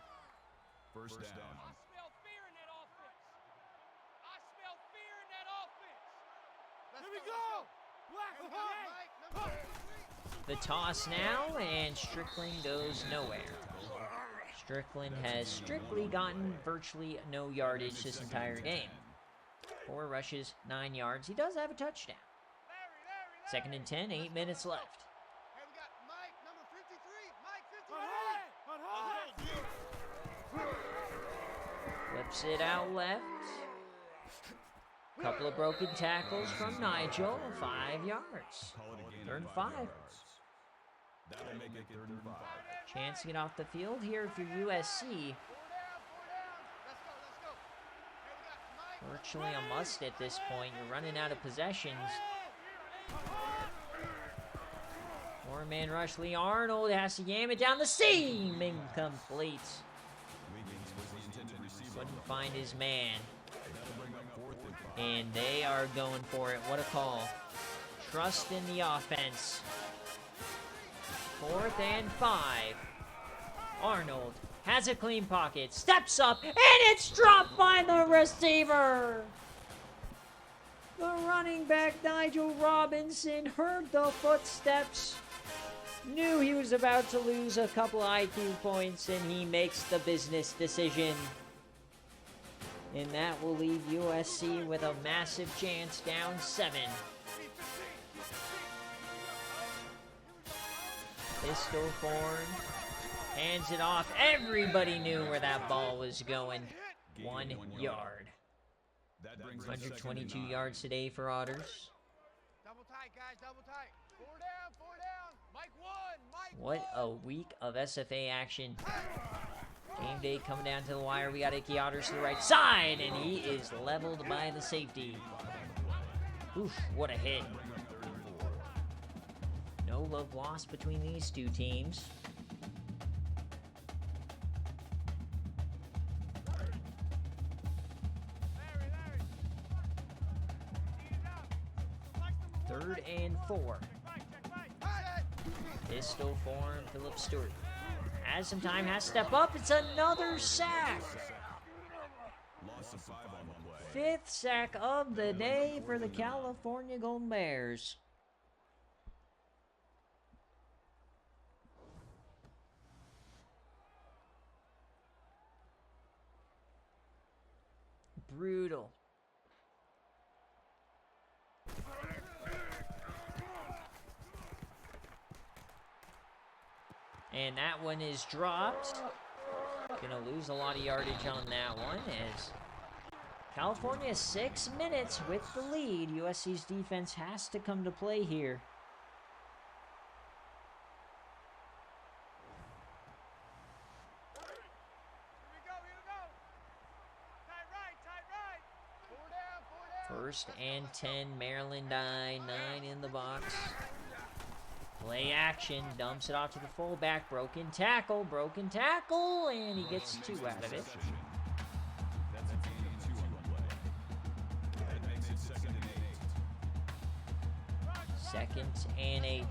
1st down. I smell fear in that offense. I smell fear in that offense. Here we go. The toss now, and Strickland goes nowhere. Strickland has strictly gotten virtually no yardage this entire game. 4 rushes, 9 yards. He does have a touchdown. 2nd and 10, 8 minutes left. And we got Mike number 53. Mike 53. Flips it out left. Couple of broken tackles from Nigel. 5 yards. Call it a gain 3rd of and 5 5. yards. That'll make it 3rd and 5. Chance to get off the field here if you're USC. 4 down. Let's go. And we got Mike. Virtually a must at this point. You're running out of possessions. 4-man rush. Lee Arnold has to yam it down the seam. Incomplete. Wiggins was the intended receiver. Couldn't find his man. That'll bring up 4th and 5. And they are going for it. What a call. Trust in the offense. 4th and 5. Arnold has a clean pocket, steps up, and it's dropped by the receiver. The running back, Nigel Robinson, heard the footsteps, knew he was about to lose a couple IQ points, and he makes the business decision. And that will leave USC with a massive chance, down 7. Pistol form. Hands it off. Everybody knew where that ball was going. 1 yard. 122 yards today for Otters. Double tight, guys, double tight. 4 down, 4 down. Mike 1, Mike 1. What a week of SFA action. Game day coming down to the wire. We got Icky Otters to the right side, and he is leveled by the safety. Oof, what a hit. No love lost between these two teams. Third and 4. Pistol form, Philip Stewart. Has some time, has to step up. It's another sack. 5th sack of the day for the California Golden Bears. Brutal. And that one is dropped. Gonna lose a lot of yardage on that one as California 6 minutes with the lead. USC's defense has to come to play here. First and 10, Maryland 9 in the box. Play action, dumps it off to the fullback, broken tackle, and he gets 2 out of it. Second and 8.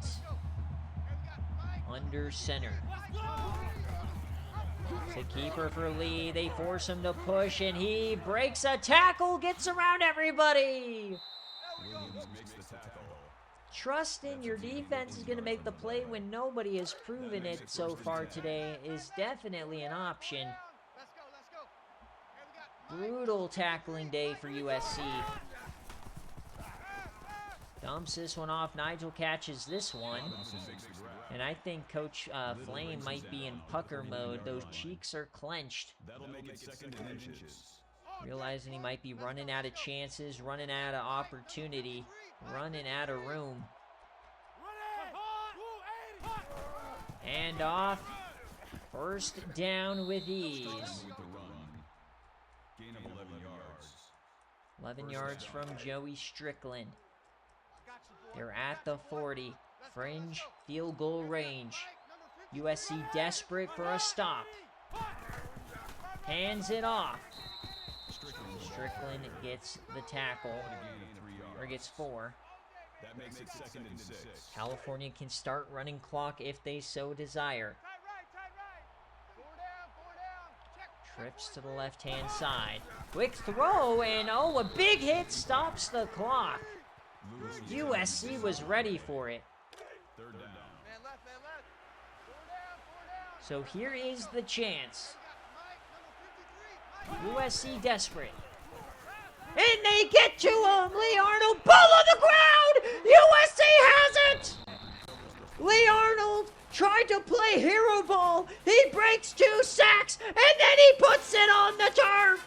Under center. To keeper for Lee, they force him to push, and he breaks a tackle, gets around everybody. Trust in your defense is going to make the play when nobody has proven it so far today is definitely an option. Brutal tackling day for USC. Dumps this one off. Nigel catches this one. And I think Coach Flame might be in pucker mode. Those cheeks are clenched. Realizing he might be running out of chances, running out of opportunity, running out of room. And off. First down with ease. 11 yards from Joey Strickland. They're at the 40. Fringe field goal range. USC desperate for a stop. Hands it off. Strickland gets the tackle. Or gets 4. That makes it 2nd and 6. California can start running clock if they so desire. Trips to the left-hand side. Quick throw, and oh, a big hit stops the clock. USC was ready for it. So here is the chance. USC desperate. And they get to him! Lee Arnold, ball on the ground! USC has it! Lee Arnold tried to play hero ball. He breaks 2 sacks, and then he puts it on the turf!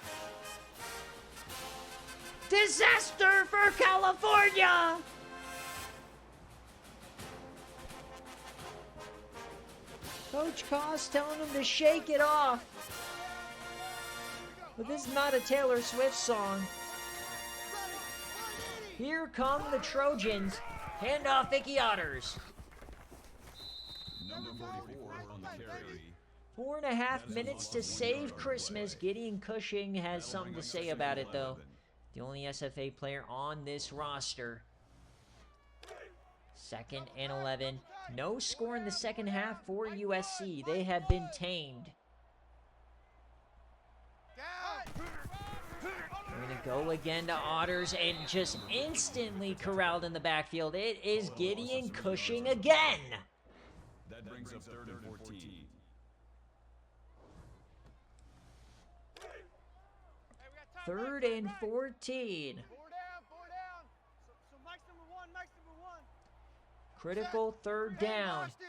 Disaster for California! Coach Koss telling him to shake it off. But this is not a Taylor Swift song. Here come the Trojans. Hand off Icky Otters. Number 44 on the carry. 4.5 minutes to save Christmas. Gideon Cushing has something to say about it, though. The only SFA player on this roster. 2nd and 11. No score in the second half for USC. They have been tamed. We're going to go again to Otters and just instantly corralled in the backfield. It is Gideon Cushing again. That brings up 3rd and 14. 3rd and 14. 4 down, 4 down. So Mike's number one, Mike's number one. Critical 3rd down. Boston.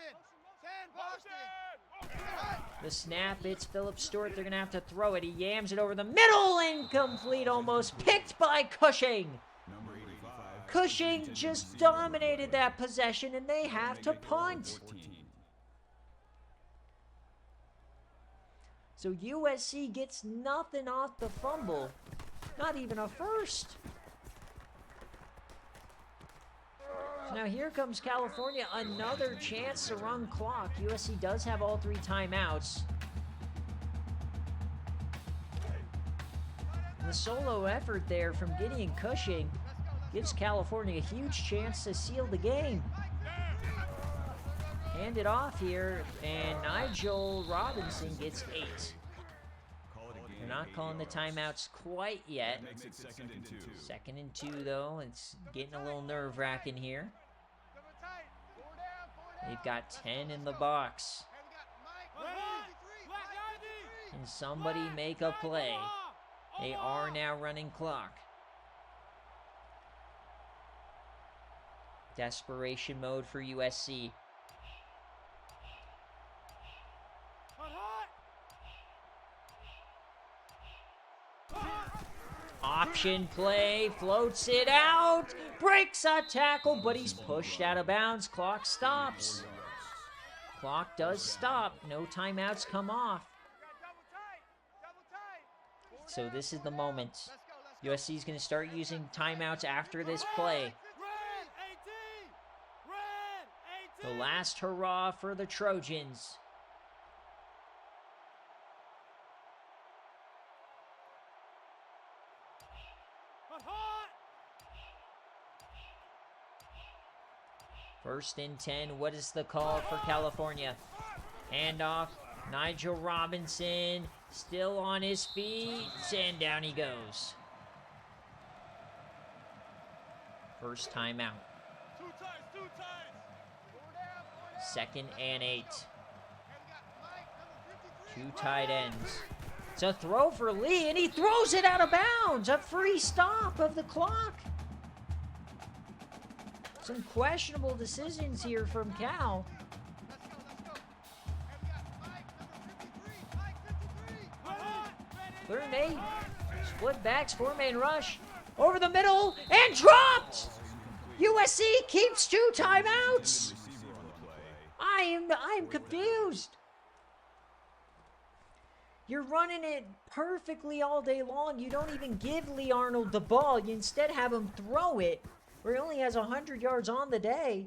10 Boston. The snap, it's Philip Stewart. They're going to have to throw it. He yams it over the middle. Incomplete, almost picked by Cushing. Number 85. Cushing just dominated that possession, and they have to punt. 14. So USC gets nothing off the fumble. Not even a first. So now here comes California. Another chance to run clock. USC does have all 3 timeouts. And the solo effort there from Gideon Cushing gives California a huge chance to seal the game. Hand it off here, and Nigel Robinson gets 8. Call it a game. They're not calling the timeouts quite yet. Makes it 2nd and 2. 2nd and 2, though. It's getting a little nerve-wracking here. Double tight. 4 down, 4 down. They've got 10 in the box. Hey, we got Mike. 53. Can somebody make a play? They are now running clock. Desperation mode for USC. Option play, floats it out, breaks a tackle, but he's pushed out of bounds. Clock stops. Clock does stop. No timeouts come off. So this is the moment. USC is going to start using timeouts after this play. The last hurrah for the Trojans. First and 10. What is the call for California? Handoff. Nigel Robinson still on his feet, and down he goes. First timeout. 2nd and 8. 2 tight ends. It's a throw for Lee, and he throws it out of bounds. A free stop of the clock. Some questionable decisions here from Cal. 3rd and 8. Split backs, 4-man rush. Over the middle, and dropped! USC keeps 2 timeouts. I'm confused. You're running it perfectly all day long. You don't even give Lee Arnold the ball. You instead have him throw it, where he only has 100 yards on the day.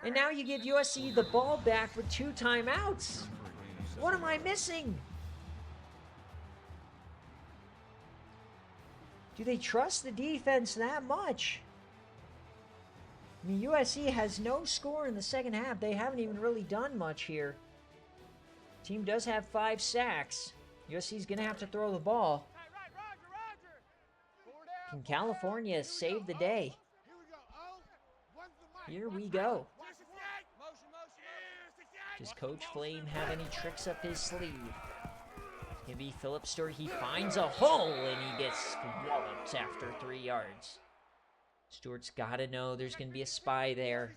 And now you give USC the ball back with 2 timeouts. What am I missing? Do they trust the defense that much? I mean, USC has no score in the second half. They haven't even really done much here. Team does have 5 sacks. USC's going to have to throw the ball. Can California save the day? Here we go. Does Coach Flame have any tricks up his sleeve? It's going to be Philip Stewart. He finds a hole, and he gets walloped after 3 yards. Stewart's got to know there's going to be a spy there.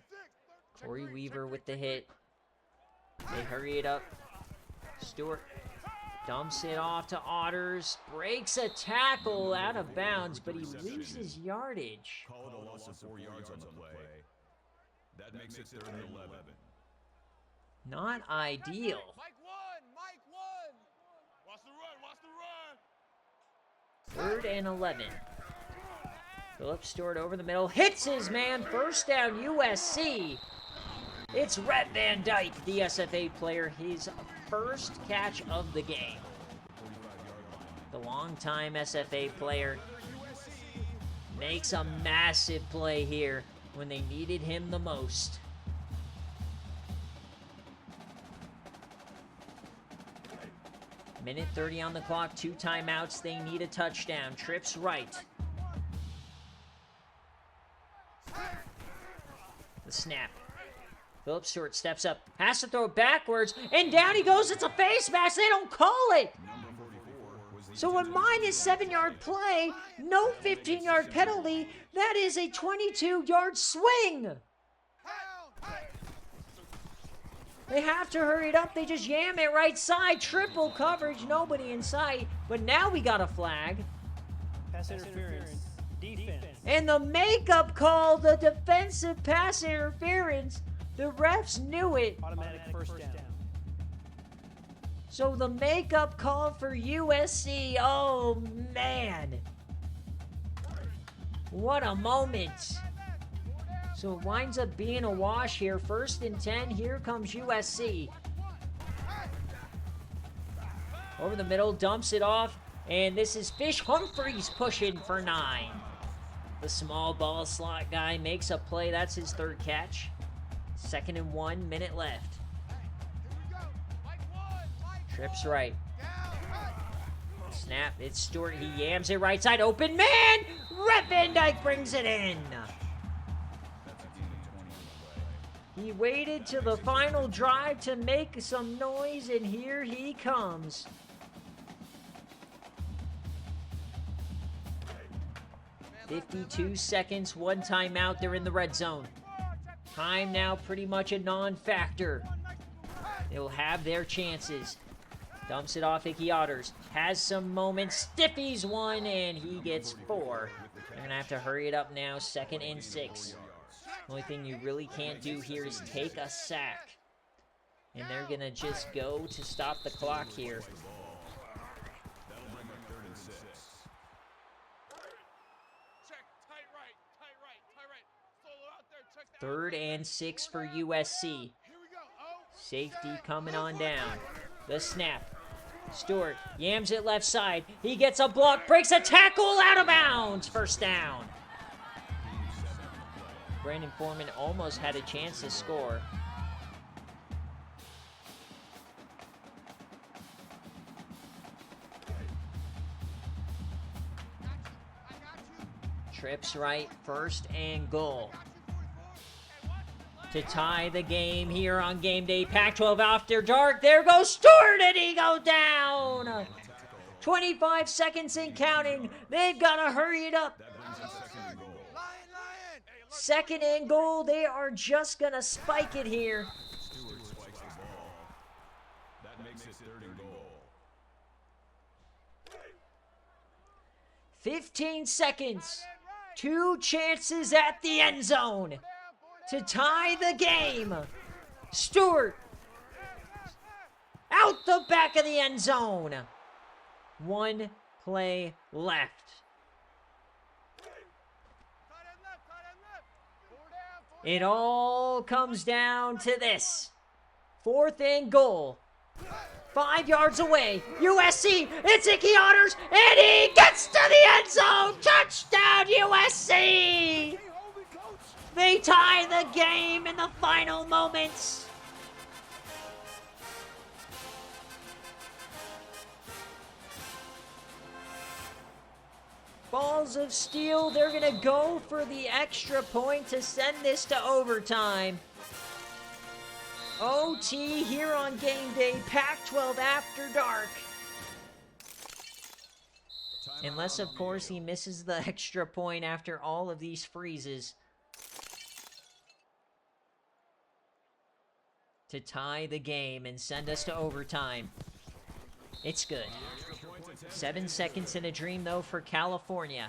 Corey Weaver with the hit. They hurry it up. Stewart dumps it off to Otters. Breaks a tackle out of bounds, but he loses yardage. Call it a loss of 4 yards on the play. That makes it 3rd and 11. Not ideal. Mike won. Watch the run. 3rd and 11. Philip Stewart over the middle. Hits his man. First down USC. It's Rhett Van Dyke, the SFA player. His first catch of the game. The longtime SFA player makes a massive play here when they needed him the most. Minute 30 on the clock, 2 timeouts. They need a touchdown. Trips right. The snap. Philip Stewart steps up, has to throw it backwards, and down he goes. It's a face mask. They don't call it. Number 44 was So a minus 7-yard play, no 15-yard penalty, that is a 22-yard swing. They have to hurry it up. They just yam it right side. Triple coverage, nobody in sight. But now we got a flag. Pass interference. Defense. And the makeup call, the defensive pass interference. The refs knew it. Automatic first down. So the makeup call for USC, oh man. What a moment. So it winds up being a wash here. 1st and 10, here comes USC. Over the middle, dumps it off, and this is Fish Humphreys pushing for 9. The small ball slot guy makes a play. That's his 3rd catch. 2nd and 1, minute left. Trips right. Snap, it's Stewart. He yams it right side. Open man! Rep Van Dyke brings it in. He waited till the final drive to make some noise, and here he comes. .52 seconds, 1 timeout. They're in the red zone. Time now pretty much a non-factor. They'll have their chances. Dumps it off Icky Otters. Has some moments. Stiffies one, and he gets 4. They're going to have to hurry it up now. 2nd and 6. The only thing you really can't do here is take a sack. And they're going to just go to stop the clock here. Third and 6 for USC. Safety coming on down. The snap. Stewart yams it left side. He gets a block, breaks a tackle, out of bounds. 1st down. Brandon Foreman almost had a chance to score. Trips right, 1st and goal. To tie the game here on game day, Pac-12 after dark. There goes Stewart, and he goes down. 25 seconds and counting. They've got to hurry it up. 2nd and goal. They are just going to spike it here. Stewart spikes the ball. That makes it 3rd and goal. 15 seconds. 2 chances at the end zone to tie the game. Stewart out the back of the end zone. 1 play left. It all comes down to this. 4th and goal. 5 yards away. USC, it's Icky Otters, and he gets to the end zone. Touchdown, USC! They tie the game in the final moments. Balls of steel, they're going to go for the extra point to send this to overtime. OT here on game day, Pac-12 after dark. Unless, of course, he misses the extra point after all of these freezes. To tie the game and send us to overtime. It's good. 7 seconds in a dream, though, for California.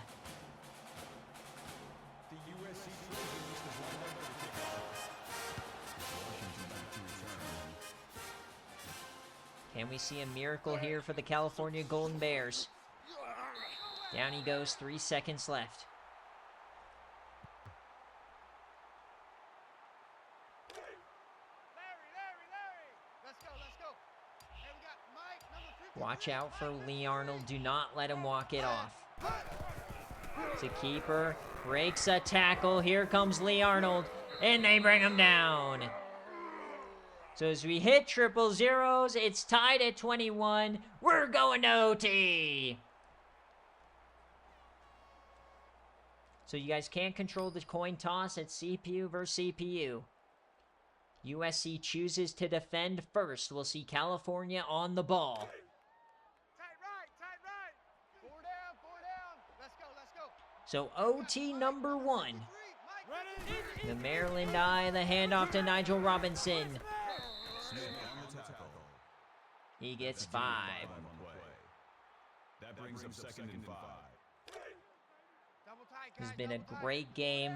Can we see a miracle here for the California Golden Bears? Down he goes, 3 seconds left. Watch out for Lee Arnold. Do not let him walk it off. To keeper. Breaks a tackle. Here comes Lee Arnold. And they bring him down. So as we hit 000, it's tied at 21. We're going to OT. So you guys can't control the coin toss. It's CPU versus CPU. USC chooses to defend first. We'll see California on the ball. So OT number 1. The Maryland Eye, the handoff to Nigel Robinson. He gets 5. That brings up second and 5. This has been a great game.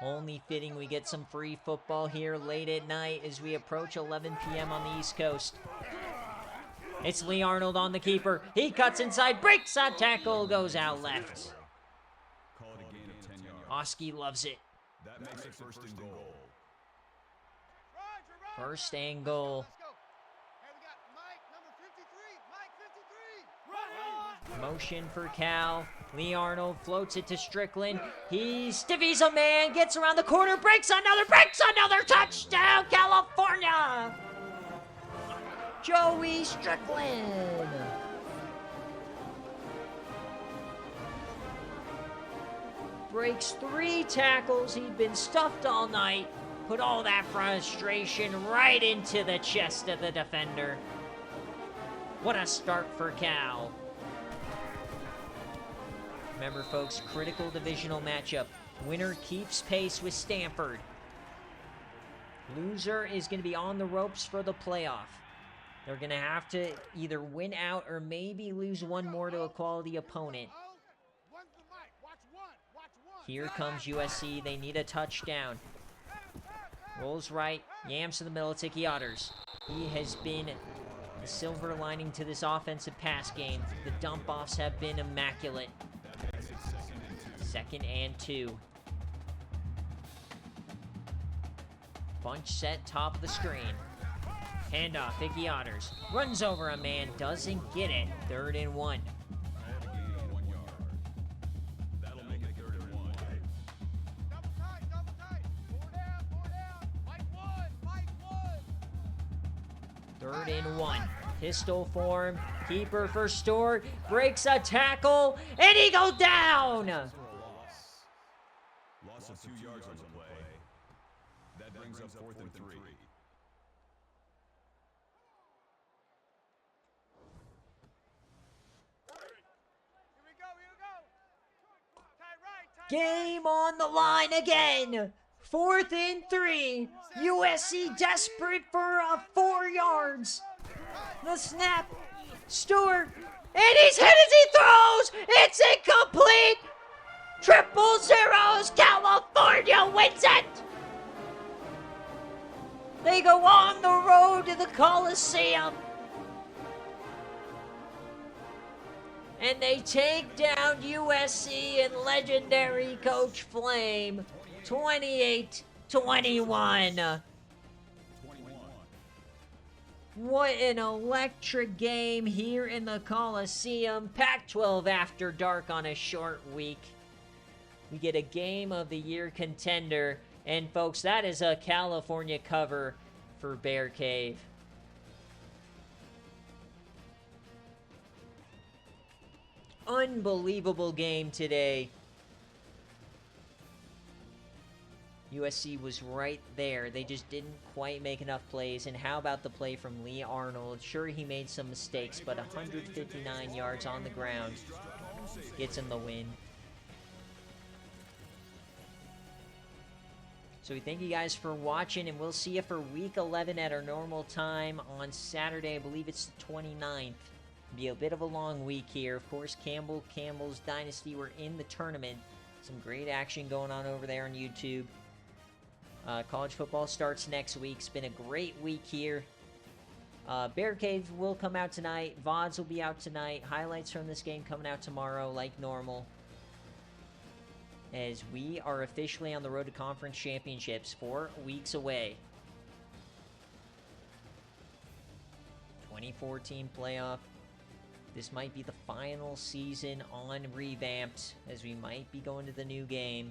Only fitting we get some free football here late at night as we approach 11 p.m. on the East Coast. It's Lee Arnold on the keeper. He cuts inside, breaks that tackle, goes out left. Call it a gain of 10 yards. Oski loves it. That makes it first and goal. First and goal. Motion for Cal. Lee Arnold floats it to Strickland. He stiffies a man, gets around the corner, breaks another touchdown, California! Joey Strickland. Breaks 3 tackles. He'd been stuffed all night. Put all that frustration right into the chest of the defender. What a start for Cal. Remember, folks, critical divisional matchup. Winner keeps pace with Stanford. Loser is going to be on the ropes for the playoff. They're going to have to either win out or maybe lose one more to a quality opponent. Here comes USC. They need a touchdown. Rolls right. Yams to the middle. Tiki Otters. He has been the silver lining to this offensive pass game. The dump-offs have been immaculate. Second and 2. Bunch set, top of the screen. Handoff, Icky Otters. Runs over a man, doesn't get it. 3rd and 1. That'll make it 3rd and 1. Double tight. 4 down. Mike one. 3rd and 1. Pistol form. Keeper for Stewart. Breaks a tackle. And he goes down. Loss of 2 yards on the play. That brings up 4th and 3. Here we go. Tight right. Game on the line again. 4th and 3. USC desperate for 4 yards. The snap. Stewart. And he's hit as he throws. It's incomplete. 000. California wins it. They go on the road to the Coliseum. And they take down USC and legendary Coach Flame 28-21. What an electric game here in the Coliseum. Pac-12 after dark on a short week. We get a Game of the Year contender. And folks, that is a California cover for BearCave. Unbelievable game today. USC was right there. They just didn't quite make enough plays. And how about the play from Lee Arnold? Sure, he made some mistakes, but 159 yards on the ground gets him the win. So we thank you guys for watching, and we'll see you for Week 11 at our normal time on Saturday. I believe it's the 29th. Be a bit of a long week here. Of course, Campbell's Dynasty were in the tournament. Some great action going on over there on YouTube. College football starts next week. It's been a great week here. BearCave will come out tonight. VODs will be out tonight. Highlights from this game coming out tomorrow like normal. As we are officially on the road to conference championships, 4 weeks away. 2014 playoff. This might be the final season on Revamped, as we might be going to the new game.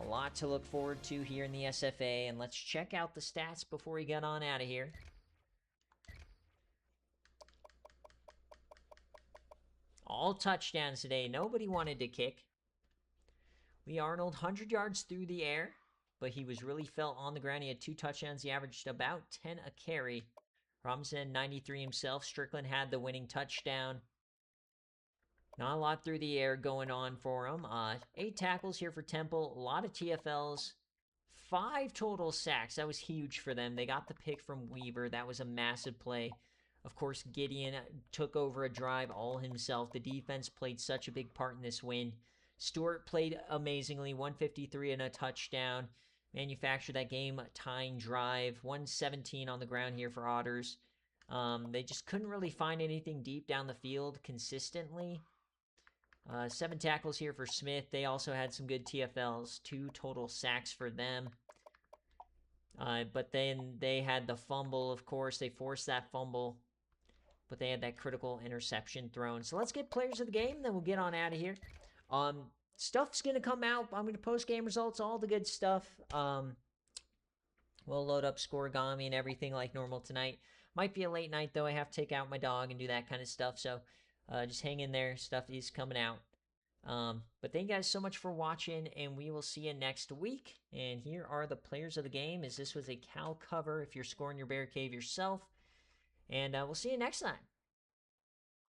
A lot to look forward to here in the SFA, and let's check out the stats before we get on out of here. All touchdowns today. Nobody wanted to kick. Lee Arnold, 100 yards through the air, but he was really felt on the ground. He had 2 touchdowns. He averaged about 10 a carry. Robinson had 93 himself. Strickland had the winning touchdown. Not a lot through the air going on for them. 8 tackles here for Temple. A lot of TFLs. 5 total sacks. That was huge for them. They got the pick from Weaver. That was a massive play. Of course, Gideon took over a drive all himself. The defense played such a big part in this win. Stewart played amazingly. 153 and a touchdown. Manufactured that game-tying drive. 117 on the ground here for Otters. They just couldn't really find anything deep down the field consistently. 7 tackles here for Smith. They also had some good TFLs. 2 total sacks for them. But then they had the fumble, of course. They forced that fumble. But they had that critical interception thrown. So let's get players of the game, then we'll get on out of here. Stuff's going to come out. I'm going to post game results, all the good stuff. We'll load up Scoregami and everything like normal tonight. Might be a late night, though. I have to take out my dog and do that kind of stuff. So just hang in there. Stuff is coming out. But thank you guys so much for watching, and we will see you next week. And here are the players of the game, as this was a Cal cover if you're scoring your BearCave yourself. And we'll see you next time.